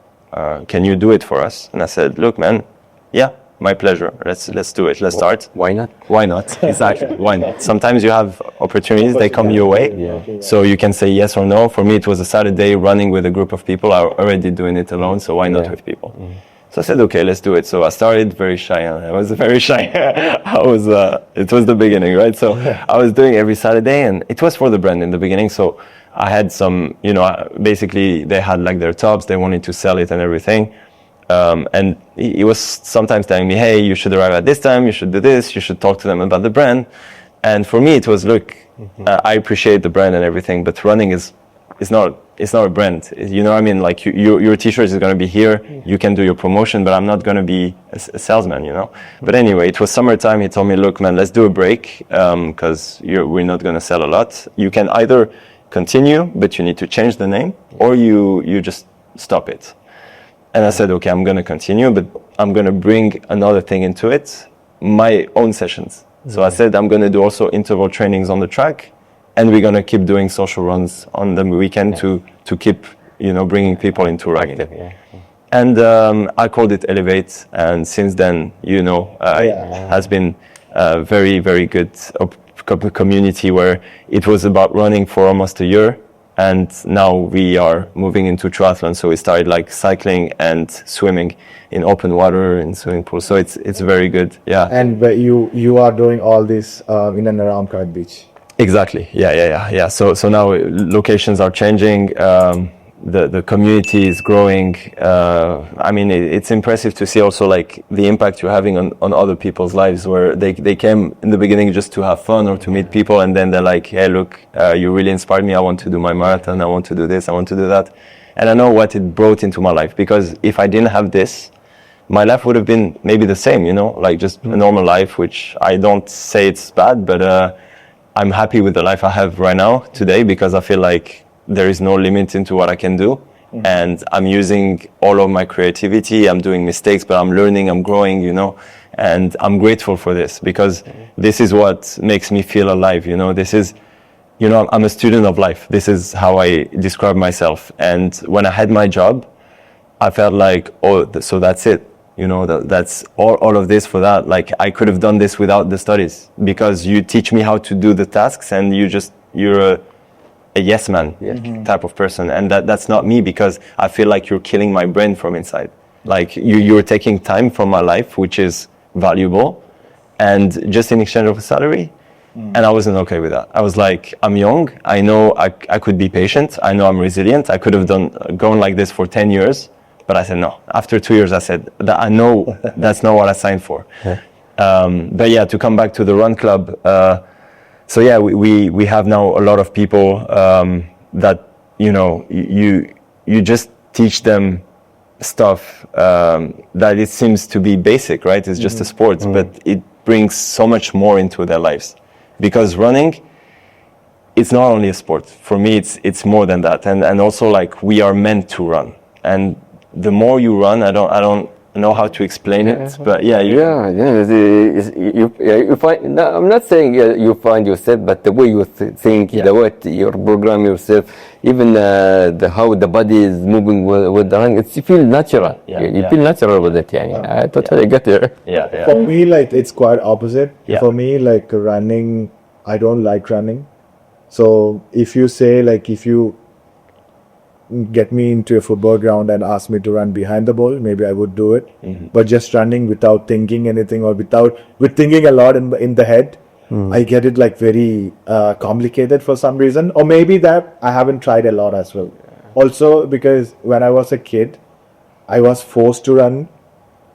Can you do it for us? And I said, look man, yeah, my pleasure. Let's do it. Let's start. Why not? Why not? Exactly. Why not? Sometimes you have opportunities, they come your way. So you can say yes or no. For me, it was a Saturday running with a group of people. I already doing it alone, so why not with people? So I said, okay, let's do it. So I started very shy. I was very shy. It was the beginning, right? So I was doing every Saturday, and it was for the brand in the beginning. So I had some, basically they had like their tops. They wanted to sell it and everything. And he was sometimes telling me, hey, you should arrive at this time, you should do this, you should talk to them about the brand. And for me, it was, look, I appreciate the brand and everything, but running is not a brand. You know what I mean? Like your t-shirt is going to be here, you can do your promotion, but I'm not going to be a salesman, But anyway, it was summertime. He told me, look, man, let's do a break, because we're not going to sell a lot. You can either continue, but you need to change the name, or you just stop it. And I said, okay, I'm going to continue, but I'm going to bring another thing into it, my own sessions. So I said, I'm going to do also interval trainings on the track, and we're going to keep doing social runs on the weekend to keep, bringing people into running. And I called it Elevate. And since then, it has been a very, very good community where it was about running for almost a year. And now we are moving into triathlon. So we started like cycling and swimming in open water in swimming pools. So it's very good. Yeah. And you are doing all this in and around Kite Beach. Exactly. Yeah. So now locations are changing. The community is growing. It's impressive to see also like the impact you're having on other people's lives, where they came in the beginning just to have fun or to meet people, and then they're like, hey, look, you really inspired me. I want to do my marathon. I want to do this. I want to do that. And I know what it brought into my life, because if I didn't have this, my life would have been maybe the same, like just a normal life, which I don't say it's bad, but I'm happy with the life I have right now today, because I feel like there is no limit into what I can do. And I'm using all of my creativity. I'm doing mistakes, but I'm learning, I'm growing, you know, and I'm grateful for this, because this is what makes me feel alive. You know, this is, you know, I'm a student of life. This is how I describe myself. And when I had my job, I felt like, oh, so that's it. You know, that's all of this for that. Like, I could have done this without the studies, because you teach me how to do the tasks, and you're a yes man type of person. And that's not me, because I feel like you're killing my brain from inside. Like, you're taking time from my life, which is valuable, and just in exchange of a salary. And I wasn't okay with that. I was like, I'm young. I know I could be patient. I know I'm resilient. I could have gone like this for 10 years. But I said no. After 2 years, I said that I know that's not what I signed for. But yeah, to come back to the run club. So yeah, we have now a lot of people that, you know, you just teach them stuff that it seems to be basic, right? It's just a sport, but it brings so much more into their lives, because running, it's not only a sport. For me, it's more than that. And also, like, we are meant to run. And the more you run, I don't know how to explain it, but yeah. You find. No, I'm not saying you find yourself, but the way you think, the way you program yourself, even how the body is moving with the running, you feel natural. You feel natural with it. I totally get there. For me, like, it's quite opposite. For me, like, running, I don't like running. So if you say, like, if you get me into a football ground and ask me to run behind the ball, maybe I would do it. But just running without thinking anything, or with thinking a lot in the head, I get it like very complicated for some reason. Or maybe that I haven't tried a lot as well. Also, because when I was a kid, I was forced to run,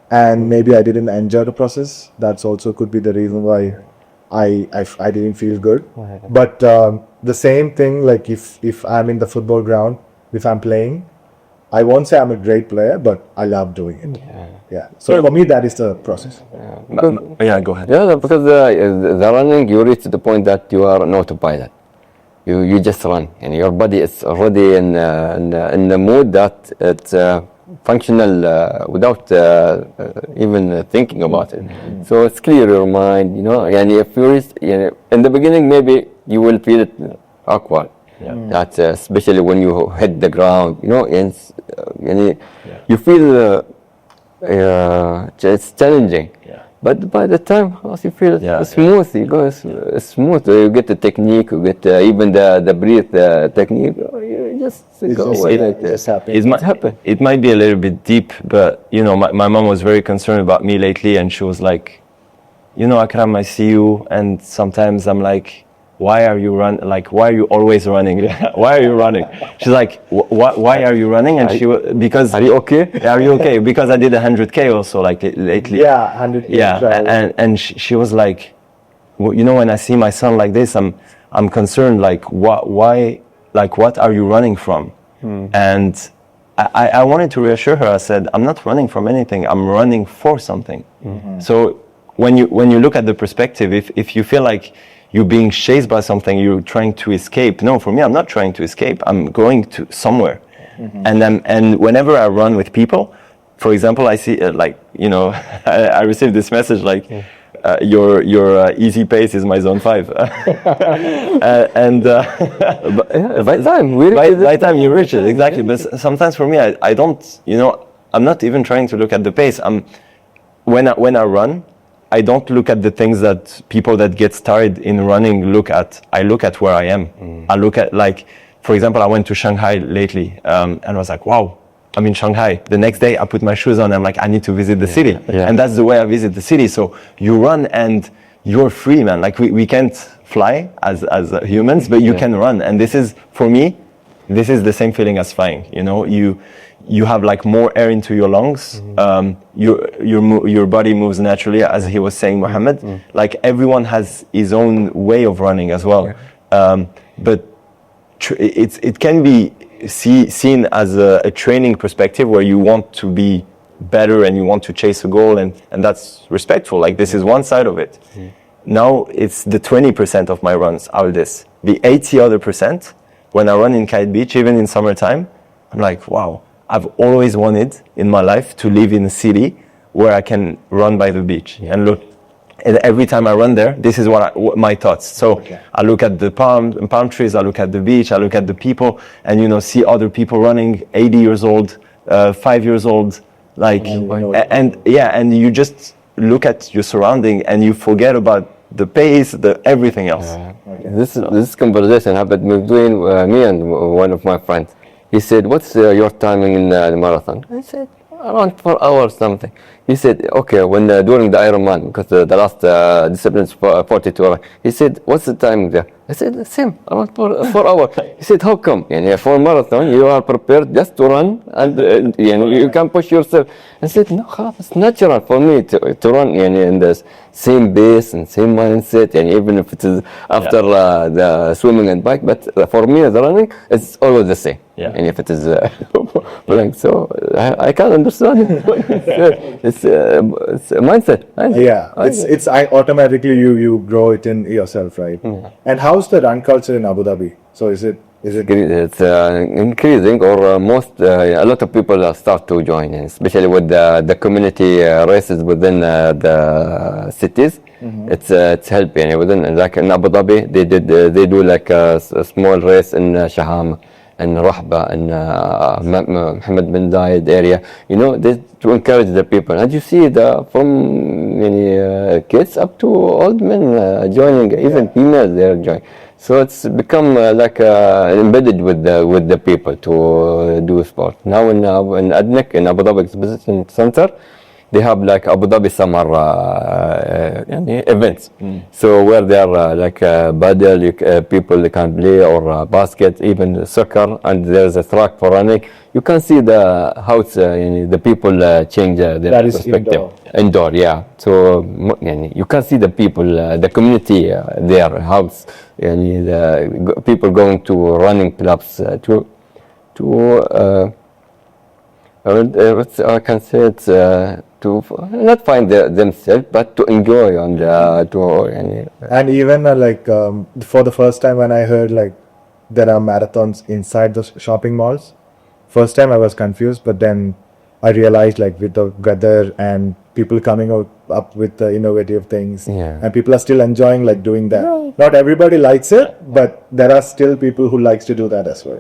and maybe I didn't enjoy the process. That's also could be the reason why I didn't feel good. But the same thing, like, if I'm in the football ground, if I'm playing, I won't say I'm a great player, but I love doing it. So for me, that is the process. Go ahead. Yeah, because the running, you reach the point that you are an autopilot. You just run, and your body is already in the mood that it's functional without even thinking about it. So it's clear your mind, you know. And if you reach, in the beginning, maybe you will feel it awkward. That especially when you hit the ground, you know, and you feel it's challenging. But by the time you feel smooth, you go smooth. You get the technique, you get even the breathe technique. You just go away like this. It might be a little bit deep, but you know, my mom was very concerned about me lately, and she was like, you know, Akram, I see you, and sometimes I'm like, why are you why are you always running? Why are you running? She's like, why are you running? And because are you okay? Are you okay? Because I did 100K also, like, lately. 100K. And she was like, well, you know, when I see my son like this, I'm concerned, like, why, like, what are you running from? And I wanted to reassure her. I said, I'm not running from anything. I'm running for something. So when you look at the perspective, if you feel like you're being chased by something, you're trying to escape. No, for me, I'm not trying to escape. I'm going to somewhere. And whenever I run with people, for example, I see, like, you know, I received this message, like, your easy pace is my zone 5. And by time you reach it, exactly. But sometimes for me, I don't, you know, I'm not even trying to look at the pace. When I run, I don't look at the things that people that get started in running look at. I look at where I am. I look at, like, for example, I went to Shanghai lately, and I was like, wow, I'm in Shanghai. The next day I put my shoes on, I'm like, I need to visit the city. And that's the way I visit the city. So you run and you're free, man. Like, we can't fly as humans, but you can run. And this is, for me, this is the same feeling as flying. You know, you have, like, more air into your lungs. Your body moves naturally, as he was saying, Mohammed. Like, everyone has his own way of running as well. But it can be seen as a training perspective, where you want to be better and you want to chase a goal, and that's respectful. Like, this is one side of it. now it's the 20% of my runs are this. The 80 other percent, when I run in Kite Beach, even in summertime, I'm like, wow, I've always wanted in my life to live in a city where I can run by the beach. And look, and every time I run there, this is what my thoughts. So I look at the palm trees, I look at the beach, I look at the people, and see other people running, 80 years old, 5 years old, like, and you just look at your surrounding and you forget about the pace, the everything else. This conversation happened between me and one of my friends. He said, "What's your timing in the marathon?" I said, "Around 4 hours something." He said, "Okay, when during the Ironman, because the last discipline is 42 hours." He said, "What's the timing there?" I said, "The same, around 4 hours." He said, "How come? For marathon, you are prepared just to run and you can push yourself." I said, "No, it's natural for me to run in the same pace and same mindset, and even if it is after the swimming and bike, but for me, the running, it's always the same." And if it is blank, so I can't understand it. It's a mindset. Yeah, it's automatically you grow it in yourself, right? And how's the run culture in Abu Dhabi? So is it it's increasing, or a lot of people start to join in, especially with the community races within the cities. It's helping within, like in Abu Dhabi, they do like a small race in Shaham and Rahba and Mohammed bin Zayed area, to encourage the people. And you see from many kids up to old men joining, even females they are joining. So it's become embedded with the people to do sport. Now in Adnek, in Abu Dhabi Exposition Center, they have like Abu Dhabi summer events. So where there are paddle, people they can play, or basket, even soccer, and there's a track for running. You can see how the people change their perspective. Indoor, yeah. So you can see the people, the community there, how the people going to running clubs I can say it's to not find themselves, but to enjoy and even for the first time when I heard there are marathons inside the shopping malls, first time I was confused, but then I realized with the weather and people coming up with the innovative things, and people are still enjoying doing that. Not everybody likes it, but there are still people who likes to do that as well.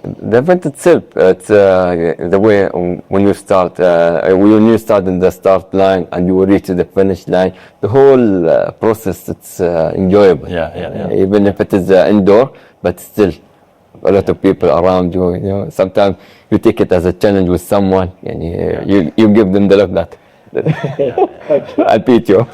The event itself, it's the way when you start in the start line and you reach the finish line, the whole process, it's enjoyable. Even if it is indoor, but still a lot of people around you. Sometimes you take it as a challenge with someone, and you give them the look that I beat you.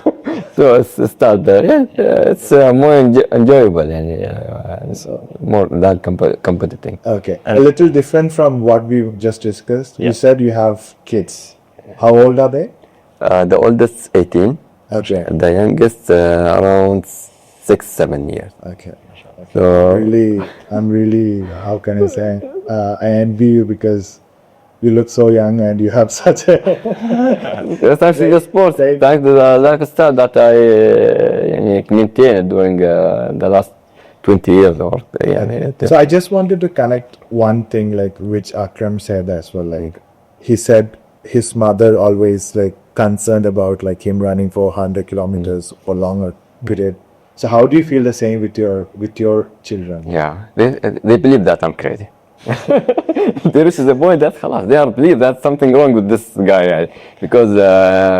So it's it's more enjoyable and more than competitive. Okay, a little different from what we just discussed. You said you have kids. How old are they? The oldest 18. Okay. The youngest around 6-7 years. Okay. So I'm really, how can I say, I envy you because you look so young and you have such a... It's actually the sport, like the lifestyle that I maintained during the last 20 years. So I just wanted to connect one thing which Akram said as well. He said his mother always concerned about him running for 100 kilometers for longer period. So how do you feel the same with your children? Yeah, they believe that I'm crazy. There is a point that they believe that something wrong with this guy, because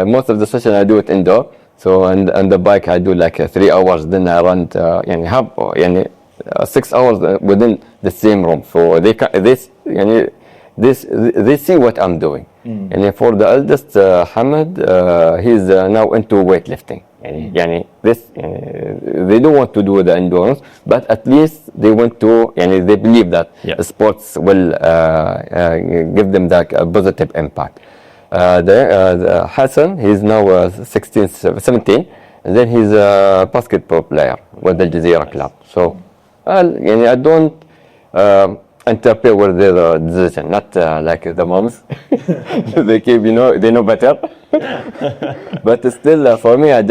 most of the session I do it indoor. So and the bike I do 3 hours, then I run 6 hours within the same room. So they see what I'm doing. And for the eldest Hamad, he's now into weightlifting. They don't want to do the endurance, but at least they want to, they believe that sports will give them a positive impact. Hassan, he's now 16, 17, and then he's a basketball player with the Jazeera club. So, I don't interfere with their decision, not like the moms. They keep, they know better. But still, for me, I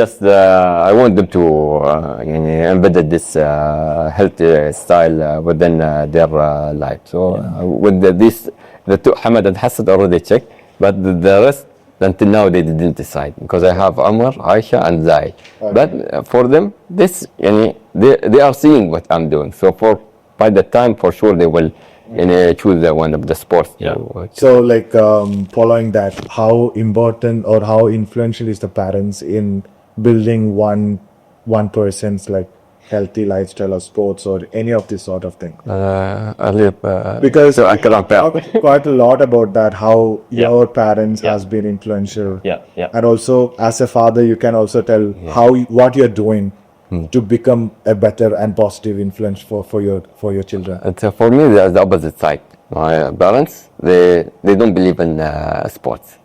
want them to embed this healthy style within their life. So with the two, Hamad and Hassan already checked, but the rest, until now, they didn't decide, because I have Amr, Aisha, and Zai. Okay. But for them, they are seeing what I'm doing. So by the time, for sure, they will choose one of the sports. Yeah. So, like, following that, how important or how influential is the parents in building one person's like healthy lifestyle or sports or any of this sort of thing? Because so I cannot talk quite a lot about that, how your parents has been influential. Yeah. And also, as a father, you can also tell what you're doing to become a better and positive influence for your children. And so for me, there's the opposite side. My parents, they don't believe in sports.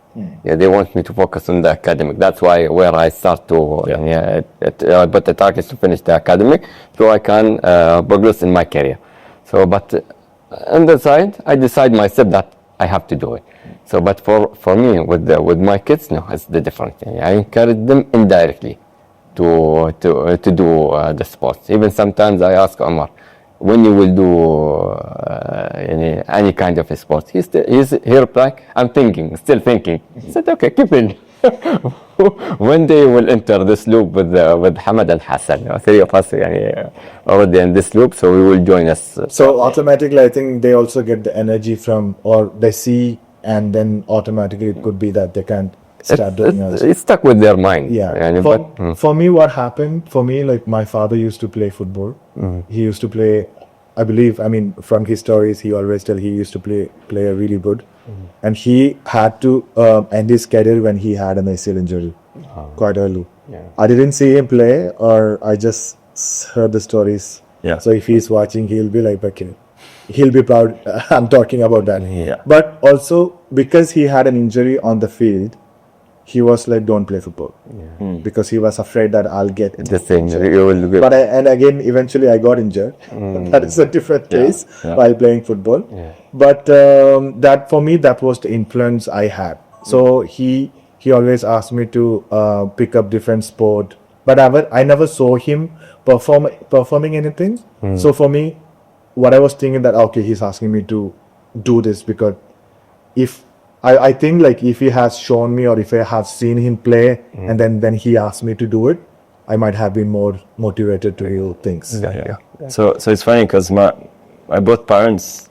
Yeah, they want me to focus on the academic. That's why where I start to I put the target to finish the academic, so I can progress in my career. So, but on the side, I decide myself that I have to do it. So, but for me, with my kids, no, it's the different thing. I encourage them indirectly to do the sports. Even sometimes I ask Omar, when you will do any kind of a sport. He's here like, I'm still thinking. I said, okay, keep in. One day we'll enter this loop with Hamad and Hassan. Three of us already in this loop, so we will join us. So automatically, I think they also get the energy from, or they see, and then automatically it could be that they can start doing it. It's stuck with their mind. Yeah. For me, what happened, like my father used to play football. He used to play, I believe, from his stories, he always tell he used to play a really good. And he had to end his career when he had an ACL injury quite early. Yeah. I didn't see him play, or I just heard the stories. Yeah. So if he's watching, he'll be like, okay, he'll be proud I'm talking about that. Yeah. But also, because he had an injury on the field, he was like, don't play football. Because he was afraid that I'll get the thing. You will get. But and eventually I got injured. That is a different case while playing football. Yeah. But that for me, that was the influence I had. So he always asked me to pick up different sport. But I never saw him performing anything. So for me, what I was thinking that, okay, he's asking me to do this because if I think like if he has shown me or if I have seen him play and then when he asked me to do it, I might have been more motivated to do things. Yeah. So it's funny because my both parents,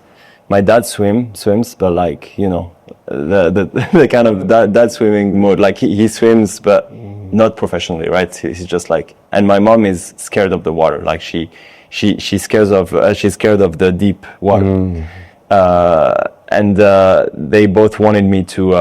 my dad swims, but like, the kind of dad swimming mode, like he swims, but not professionally, right? He's just like, and my mom is scared of the water. Like she's scared of the deep water. And they both wanted me to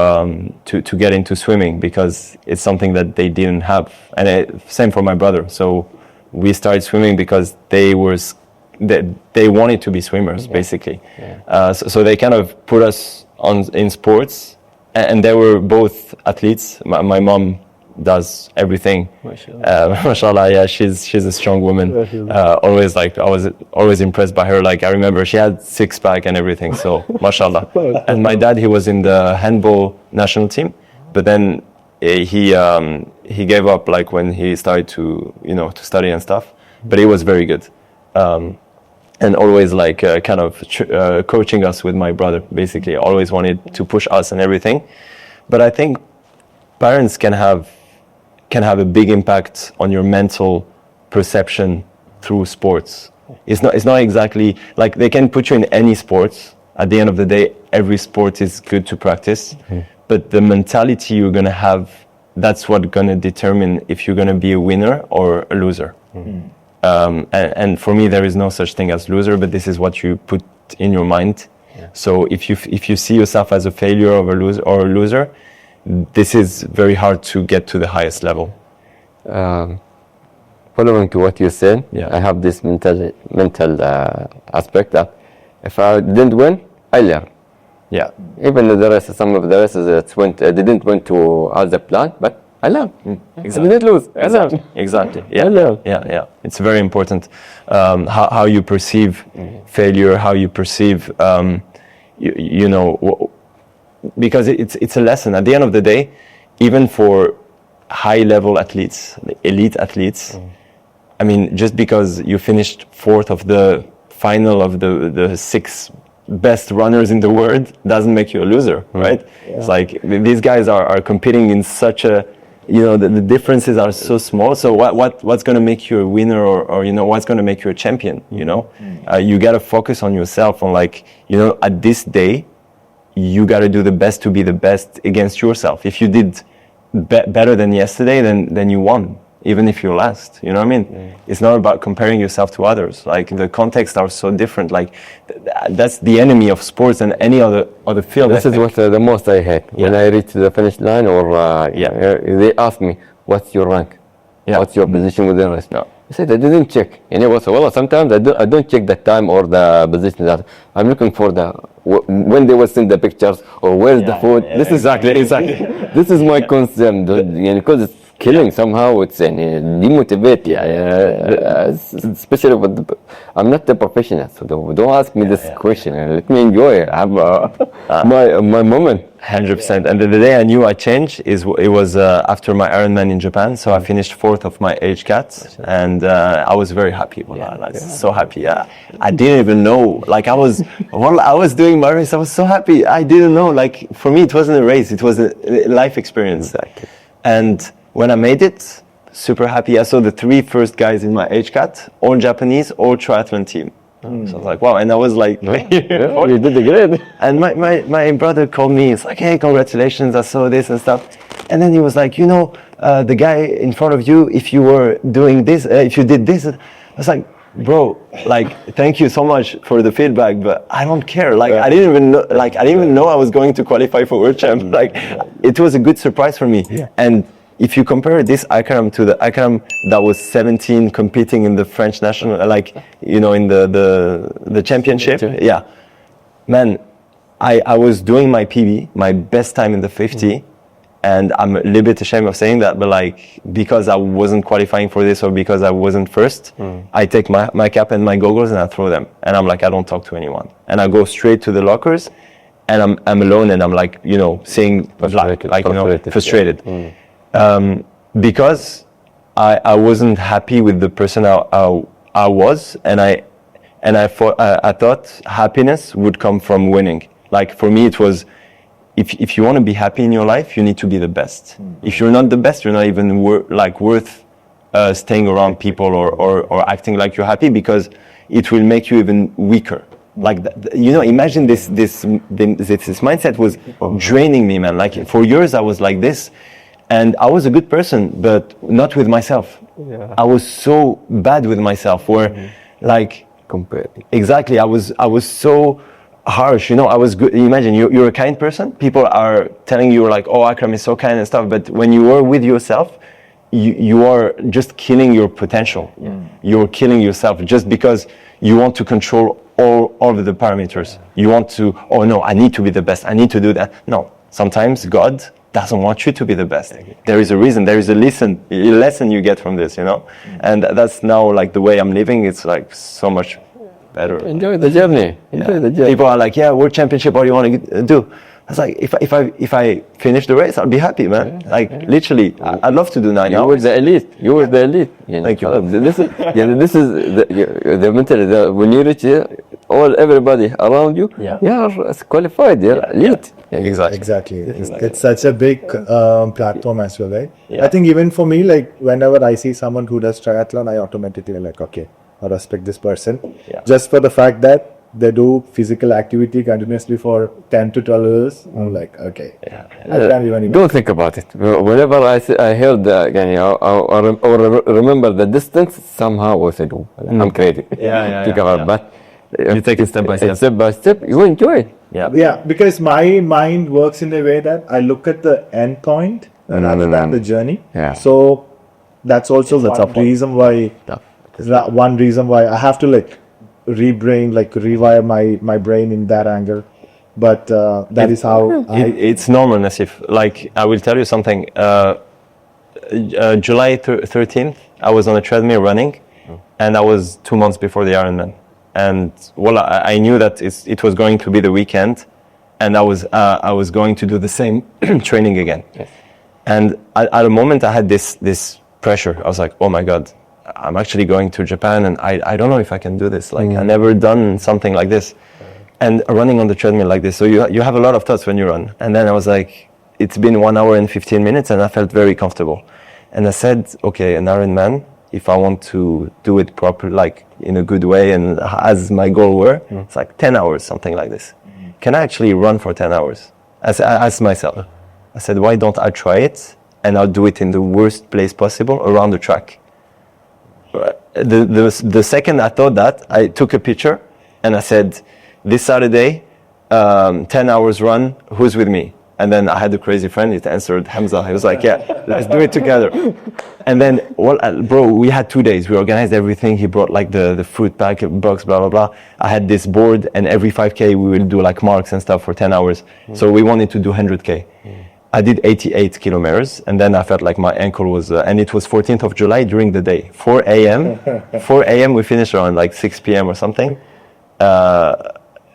get into swimming because it's something that they didn't have, and same for my brother. So we started swimming because they wanted to be swimmers, basically. Yeah. So they kind of put us in sports, and they were both athletes. My mom does everything. Mashallah, yeah, she's a strong woman. Always like, I was always impressed by her. Like I remember she had 6-pack and everything. So mashallah. And my dad, he was in the handball national team, but then he gave up like when he started to study and stuff. But he was very good, and always like kind of coaching us with my brother. Basically, always wanted to push us and everything. But I think parents can have a big impact on your mental perception through sports. It's not exactly like they can put you in any sports. At the end of the day, every sport is good to practice, but the mentality you're gonna have, that's what's gonna determine if you're gonna be a winner or a loser. And for me, there is no such thing as loser, but this is what you put in your mind. Yeah. So if you see yourself as a failure or a loser, this is very hard to get to the highest level. Following to what you said, I have this mental aspect that if I didn't win, I learn. Yeah. Even some of the races that didn't win to as a plan, but I learn. Exactly. I didn't lose. I learn. Exactly. Yeah. I learn. Yeah. It's very important how you perceive failure, how you perceive, you know, because it's a lesson. At the end of the day, even for high-level athletes, elite athletes, I mean, just because you finished fourth of the final of the 6 best runners in the world doesn't make you a loser, right? It's like these guys are competing in such a, you know, the differences are so small. So what's going to make you a winner, or you know, what's going to make you a champion? You know, you got to focus on yourself, on like, you know, at this day, you got to do the best to be the best against yourself. If you did better than yesterday, then you won. Even if you're last, you know what I mean? It's not about comparing yourself to others. Like, the contexts are so different. Like, that's the enemy of sports and any other field. This is what the most I hate. When I reach the finish line, or they ask me, what's your rank? What's your position within the rest? I said, I didn't check. You know what? So, well, sometimes I don't check the time or the position. That I'm looking for when they will send the pictures, or where's the food. This is exactly. This is my concern, because it's killing somehow. It's demotivate. Especially with I'm not a professional, so don't ask me this question. Let me enjoy it. Have my moment. 100%. And the day I knew I changed it was after my Ironman in Japan. So I finished 4th of my age cat, and I was very happy. So happy. I didn't even know. Like, while I was doing my race, I was so happy. I didn't know. Like, for me, it wasn't a race. It was a life experience. Exactly. And when I made it, super happy. I saw the 3 first guys in my age cat, all Japanese, all triathlon team. So I was like, wow. And I was like, you did great. And my brother called me. It's like, hey, congratulations, I saw this and stuff. And then he was like, you know, the guy in front of you, if you were doing this, if you did this, I was like, bro, like, thank you so much for the feedback, but I don't care. Like, I didn't even know I was going to qualify for World Champ. Like, it was a good surprise for me. And if you compare this Akram to the Akram that was 17 competing in the French national, like, you know, in the championship, man, I was doing my PB, my best time in the 50, and I'm a little bit ashamed of saying that, but like, because I wasn't qualifying for this, or because I wasn't first, I take my cap and my goggles and I throw them, and I'm like, I don't talk to anyone, and I go straight to the lockers, and I'm alone, and I'm like, you know, seeing black, like, you know, frustrated. Because I wasn't happy with the person I was, and I thought happiness would come from winning. Like, for me, it was, if you want to be happy in your life, you need to be the best. If you're not the best, you're not even worth staying around people or acting like you're happy, because it will make you even weaker. Like, you know, imagine this mindset was draining me, man. Like, for years I was like this. And I was a good person, but not with myself. I was so bad with myself, where, like, comparing. Exactly. I was so harsh. You know, I was good. Imagine you're a kind person. People are telling you, like, oh, Akram is so kind and stuff. But when you are with yourself, you are just killing your potential. You're killing yourself just because you want to control all of the parameters. You want to, oh no, I need to be the best. I need to do that. No, sometimes God doesn't want you to be the best. There is a reason. There is a lesson you get from this, you know. And that's now, like, the way I'm living. It's like so much better. Enjoy the journey. Enjoy the journey. People are like, yeah, World Championship. What do you want to do? I was like, if I finish the race, I'll be happy, man. Literally, I'd love to do 9 hours. You were the elite. You were the elite. You know? Thank you. This is the mentality. When you reach everybody around you, you are qualified. You're elite. Exactly. It's such a big platform as well, right? I think even for me, like, whenever I see someone who does triathlon, I automatically like, okay, I respect this person. Just for the fact that they do physical activity continuously for 10 to 12 years. I'm like, okay. I can't even Don't think about it. Whenever I heard or remember the distance, somehow I said, oh, I'm crazy. Think about it. But you take it step by step. Step by step, you enjoy it. Yeah, because my mind works in a way that I look at the end point rather than the journey. So that's also one reason why I have to, like, rewire my brain in that angle. But that is how it's normal, Nassif. Like, I will tell you something. July 13th, I was on a treadmill running, and I was 2 months before the Ironman. And well, I knew that it was going to be the weekend, and I was going to do the same training again. Yes. And at a moment, I had this pressure. I was like, oh my God, I'm actually going to Japan, and I don't know if I can do this. Like, I never done something like this. And running on the treadmill like this. So you have a lot of thoughts when you run. And then I was like, it's been 1 hour and 15 minutes, and I felt very comfortable. And I said, okay, an Ironman, if I want to do it properly, like in a good way, and as my goal were, it's like 10 hours, something like this. Can I actually run for 10 hours? I asked myself. I said, why don't I try it, and I'll do it in the worst place possible around the track. The second I thought that, I took a picture, and I said, this Saturday, 10 hours run, who's with me? And then I had a crazy friend, it answered, Hamza. He was like, yeah, let's do it together. And then, bro, we had 2 days. We organized everything. He brought like the fruit pack, box, blah, blah, blah. I had this board, and every 5K we will do like marks and stuff for 10 hours. So we wanted to do 100K. I did 88 kilometers, and then I felt like my ankle was, and it was 14th of July during the day, 4 a.m. 4 a.m. we finished around like 6 p.m. or something.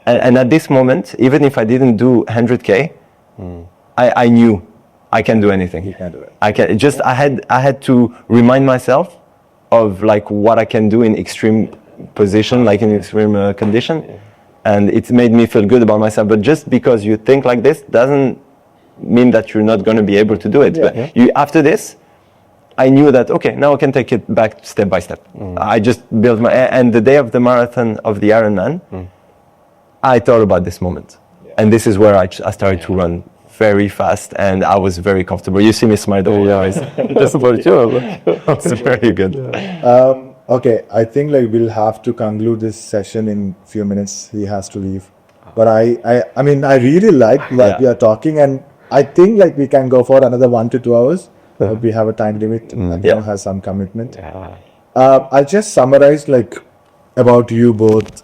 And at this moment, even if I didn't do 100K, I knew I can do anything. You can do it. I had to remind myself of like what I can do in extreme position, like in extreme condition, and it made me feel good about myself. But just because you think like this doesn't mean that you're not going to be able to do it. After this, I knew that, okay, now I can take it back step by step. I just built and the day of the marathon of the Ironman, I thought about this moment. And this is where I started to run very fast, and I was very comfortable. You see me smile all the eyes. Just for sure. It's very good. Okay, I think like we'll have to conclude this session in few minutes. He has to leave. But I mean, I really like what we are talking, and I think like we can go for another 1 to 2 hours. We have a time limit. Adnan has some commitment. I'll just summarize like about you both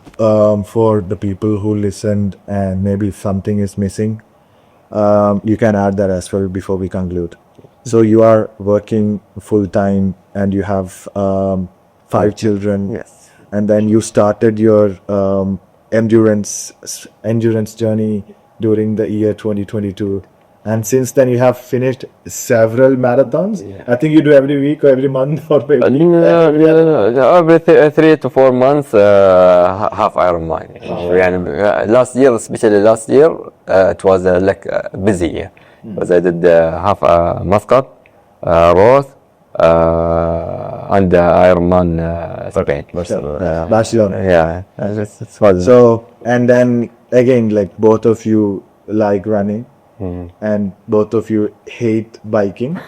for the people who listened, and maybe if something is missing, you can add that as well before we conclude. So you are working full time, and you have 5 children. Yes. And then you started your endurance journey during the year 2022. And since then, you have finished several marathons. I think you do every week or every month or maybe. Every 3 to 4 months, half Ironman. Last year, especially last year, it was like a busy year. Because I did half Muscat, Roth, and Ironman Spain. Barcelona. Yeah. So, and then again, like both of you like running. And both of you hate biking.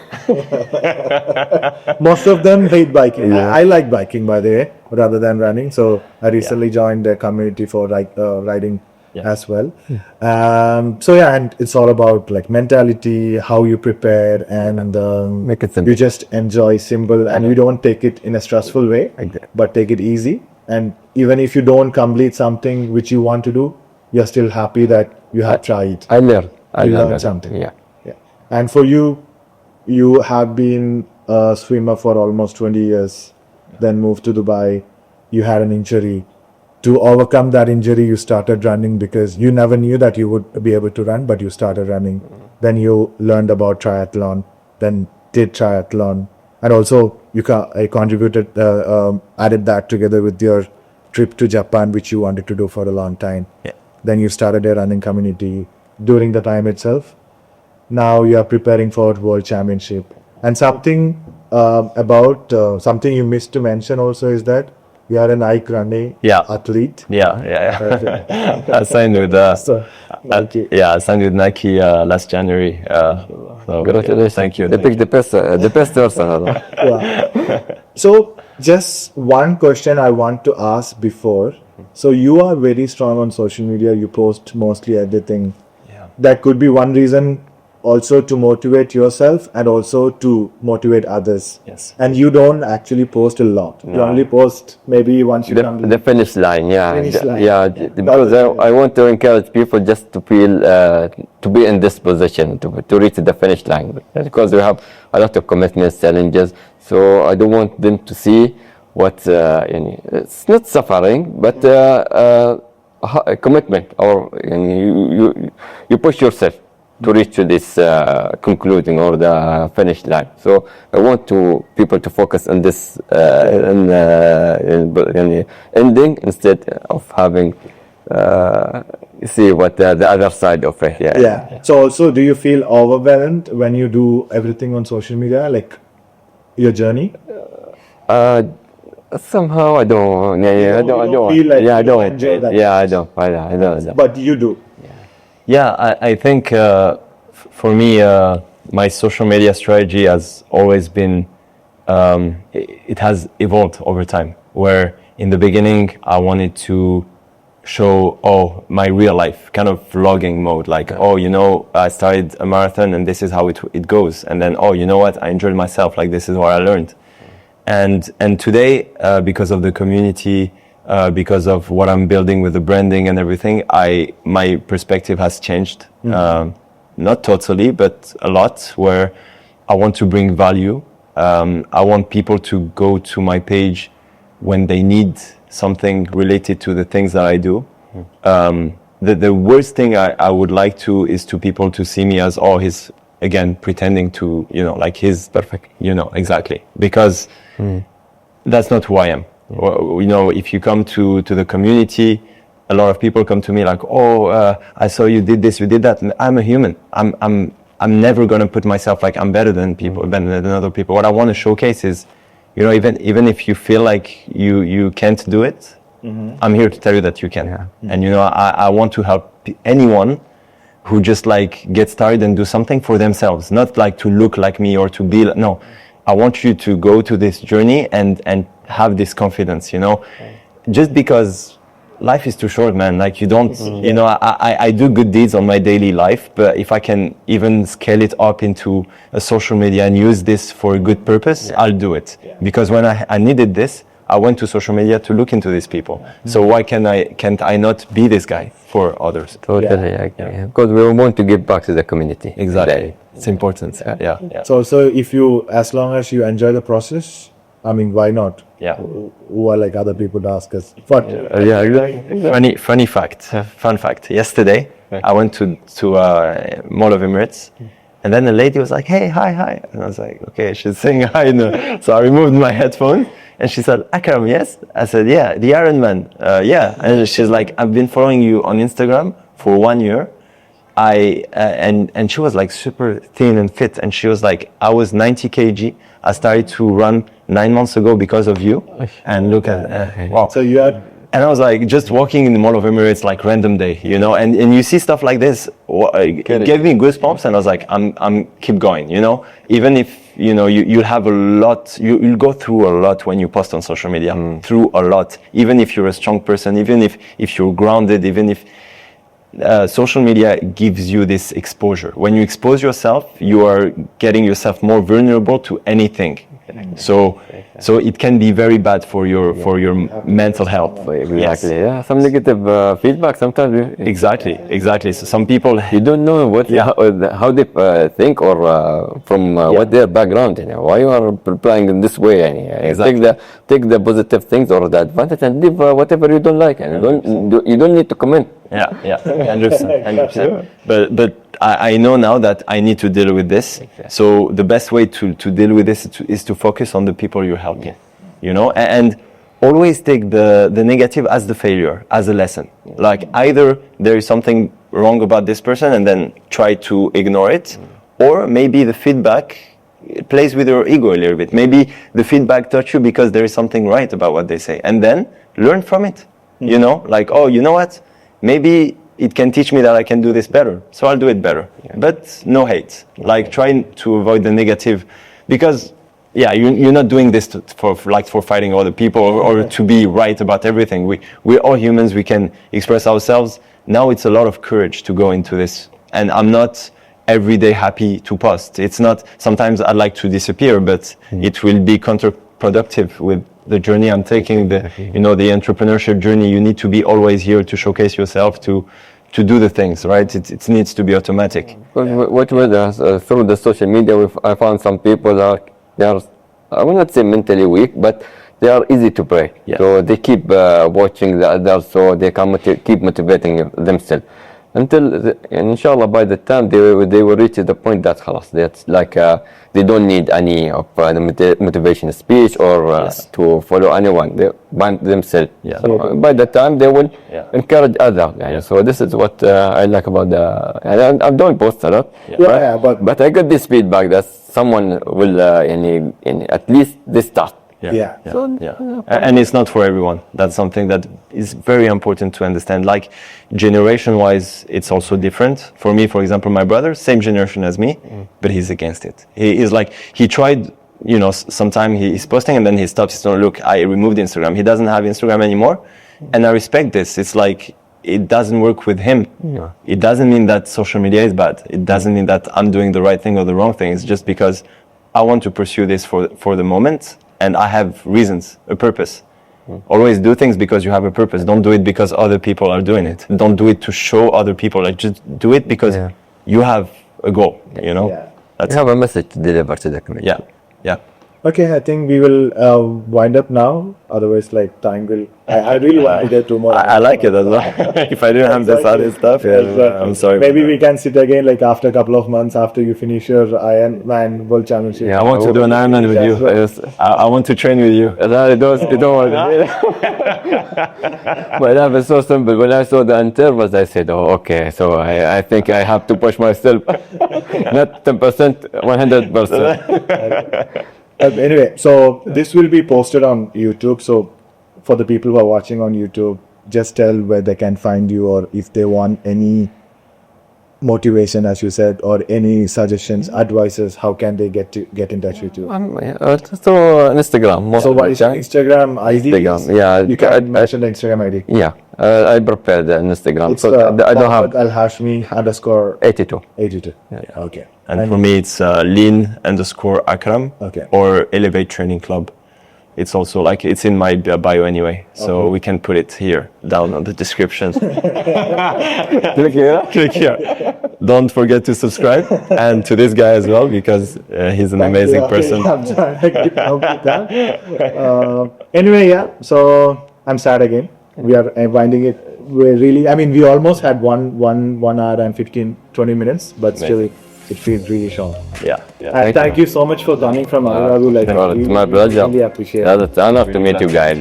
Most of them hate biking. I like biking, by the way, rather than running. So I recently joined a community for riding as well. So yeah, and it's all about like mentality, how you prepare, and Make it simple. you just enjoy simple, and you don't take it in a stressful way, but take it easy. And even if you don't complete something which you want to do, you're still happy that you have tried. I learned something. Yeah. And for you, you have been a swimmer for almost 20 years, then moved to Dubai. You had an injury. To overcome that injury, you started running because you never knew that you would be able to run, but you started running. Then you learned about triathlon, then did triathlon. And also you contributed, added that together with your trip to Japan, which you wanted to do for a long time. Then you started a running community during the time itself. Now you are preparing for World Championship. And something about something you missed to mention also is that you are a Nike running athlete. I signed with Nike. I signed with Nike last January. So, Congratulations. Thank you. They picked the best person. So just one question I want to ask before. So you are very strong on social media. You post mostly everything. That could be one reason also to motivate yourself and also to motivate others. Yes. And you don't actually post a lot. You only post maybe once you come to The finish line, yeah. Finish line. Because I want to encourage people just to feel, to be in this position, to reach the finish line. Because we have a lot of commitments, challenges, so I don't want them to see what, it's not suffering, but a commitment, or you push yourself to reach to this concluding or the finish line. So I want people to focus on this ending instead of having see what the other side of it. Yeah. So also, do you feel overwhelmed when you do everything on social media, like your journey? Somehow I don't. I don't feel like I you don't. enjoy that I don't. But you do. Yeah, I think for me, my social media strategy has always been, it has evolved over time. Where in the beginning, I wanted to show, my real life, kind of vlogging mode. Like, I started a marathon and this is how it goes. And then, you know what, I enjoyed myself. Like, this is what I learned. And today, because of the community, because of what I'm building with the branding and everything, my perspective has changed. Not totally, but a lot, where I want to bring value. I want people to go to my page when they need something related to the things that I do. The worst thing I would like to is to people to see me as, he's again pretending to, like he's perfect, exactly. Because that's not who I am. If you come to the community, a lot of people come to me like, I saw you did this, you did that. And I'm a human. I'm never gonna put myself like I'm better than people, better than other people. What I want to showcase is, even if you feel like you can't do it, I'm here to tell you that you can. Yeah. And I want to help anyone who just like get started and do something for themselves, not like to look like me or to be. No, I want you to go to this journey and have this confidence. Just because life is too short, man. Like you don't, I do good deeds on my daily life, but if I can even scale it up into a social media and use this for a good purpose, I'll do it. Yeah. Because when I needed this, I went to social media to look into these people. So why can't I not be this guy for others? Totally, yeah. Because we want to give back to the community. Exactly. It's important. Yeah. So as long as you enjoy the process, I mean, why not? Yeah. Who are like other people to ask us? But exactly. Funny fact. Fun fact. Yesterday, I went to Mall of Emirates, and then the lady was like, "Hey, hi," and I was like, "Okay, she's saying hi." No. So I removed my headphones, and she said, "Akram, yes?" I said, "Yeah, the Ironman, yeah." And she's like, "I've been following you on Instagram for 1 year." And she was like super thin and fit, and she was like, "I was 90 kg. I started to run 9 months ago because of you." And look at wow. So you had. And I was like, just walking in the Mall of Emirates, like random day, and you see stuff like this, it gave me goosebumps, and I was like, I'm keep going, even if, you'll have a lot, you'll go through a lot when you post on social media, through a lot, even if you're a strong person, even if you're grounded, even if, social media gives you this exposure. When you expose yourself, you are getting yourself more vulnerable to anything. So it can be very bad for your mental health. Exactly. Yes. Yeah. Some negative feedback sometimes. Exactly. So some people, you don't know how they think or from what their background. Why you are replying in this way? Exactly. Take the positive things or the advantage and leave whatever you don't like. And you don't need to comment. Yeah, 100%. But I know now that I need to deal with this. Exactly. So the best way to deal with this is to focus on the people you're helping, and always take the negative as the failure, as a lesson. Like either there is something wrong about this person and then try to ignore it, or maybe the feedback plays with your ego a little bit. Maybe the feedback touched you because there is something right about what they say, and then learn from it. Like, you know what? Maybe it can teach me that I can do this better, so I'll do it better. Yeah. But no hate. Like trying to avoid the negative, because you're not doing this for fighting other people or to be right about everything. We're all humans. We can express ourselves. Now it's a lot of courage to go into this, and I'm not every day happy to post. It's not, sometimes I like to disappear, but it will be counterproductive with the journey I'm taking, the entrepreneurship journey. You need to be always here to showcase yourself, to do the things, right? It needs to be automatic. What through the social media, I found some people they are, I will not say mentally weak, but they are easy to break. Yeah. So they keep watching the others, so they can keep motivating themselves. Until, inshallah, by the time they will reach the point that that's like they don't need any of the motivation speech or to follow anyone. They by themselves. Yeah. So by the time they will encourage others. So this is what I like about the. I don't post a lot. But I got this feedback that someone will at least they start. And it's not for everyone. That's something that is very important to understand. Like generation-wise, it's also different. For me, for example, my brother, same generation as me, but he's against it. He is like, he tried, sometime he's posting and then he stops. He's not, look, I removed Instagram. He doesn't have Instagram anymore. And I respect this. It's like, it doesn't work with him. It doesn't mean that social media is bad. It doesn't mean that I'm doing the right thing or the wrong thing. It's just because I want to pursue this for the moment. And I have reasons, a purpose. Always do things because you have a purpose. Don't do it because other people are doing it. Don't do it to show other people. Like, just do it because you have a goal, you have a message to deliver to the community. Yeah. Okay, I think we will wind up now. Otherwise, like, time will. I really want to get 2 more. I like it as well. If I didn't have this other stuff, I'm sorry. Maybe we can sit again, like, after a couple of months after you finish your Ironman World Championship. Yeah, I want to do an Ironman with you. I want to train with you. You don't want to. But that was so simple. When I saw the intervals, I said, "Oh, okay. So I think I have to push myself, not 10%, 100%." Anyway, so this will be posted on YouTube. So for the people who are watching on YouTube, just tell where they can find you, or if they want any motivation, as you said, or any suggestions, advices, how can they get in touch with you? Through Instagram. So what is Instagram ID? Instagram, You can mention the Instagram ID. Yeah, I prepared the Instagram. It's so I don't have Al-Hashmi_82. 82. Okay. And for me, it's lean_Akram or Elevate Training Club. It's also like, it's in my bio anyway, so we can put it here down on the description. Click here. Don't forget to subscribe, and to this guy as well, because he's an amazing person. I'm trying to keep up with that. Anyway, so I'm sad again. We are winding it. We almost had one hour and 20 minutes, but still it feels really short. Thank you so much for coming from Abu Dhabi. It's my pleasure. Really appreciate it. It's an honor to meet you guys.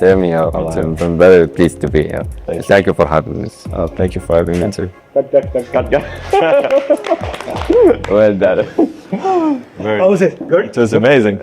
I'm very pleased to be here. Thank you for having me. Thank you for having me too. Cut. Well done. How was it? Good? It was amazing.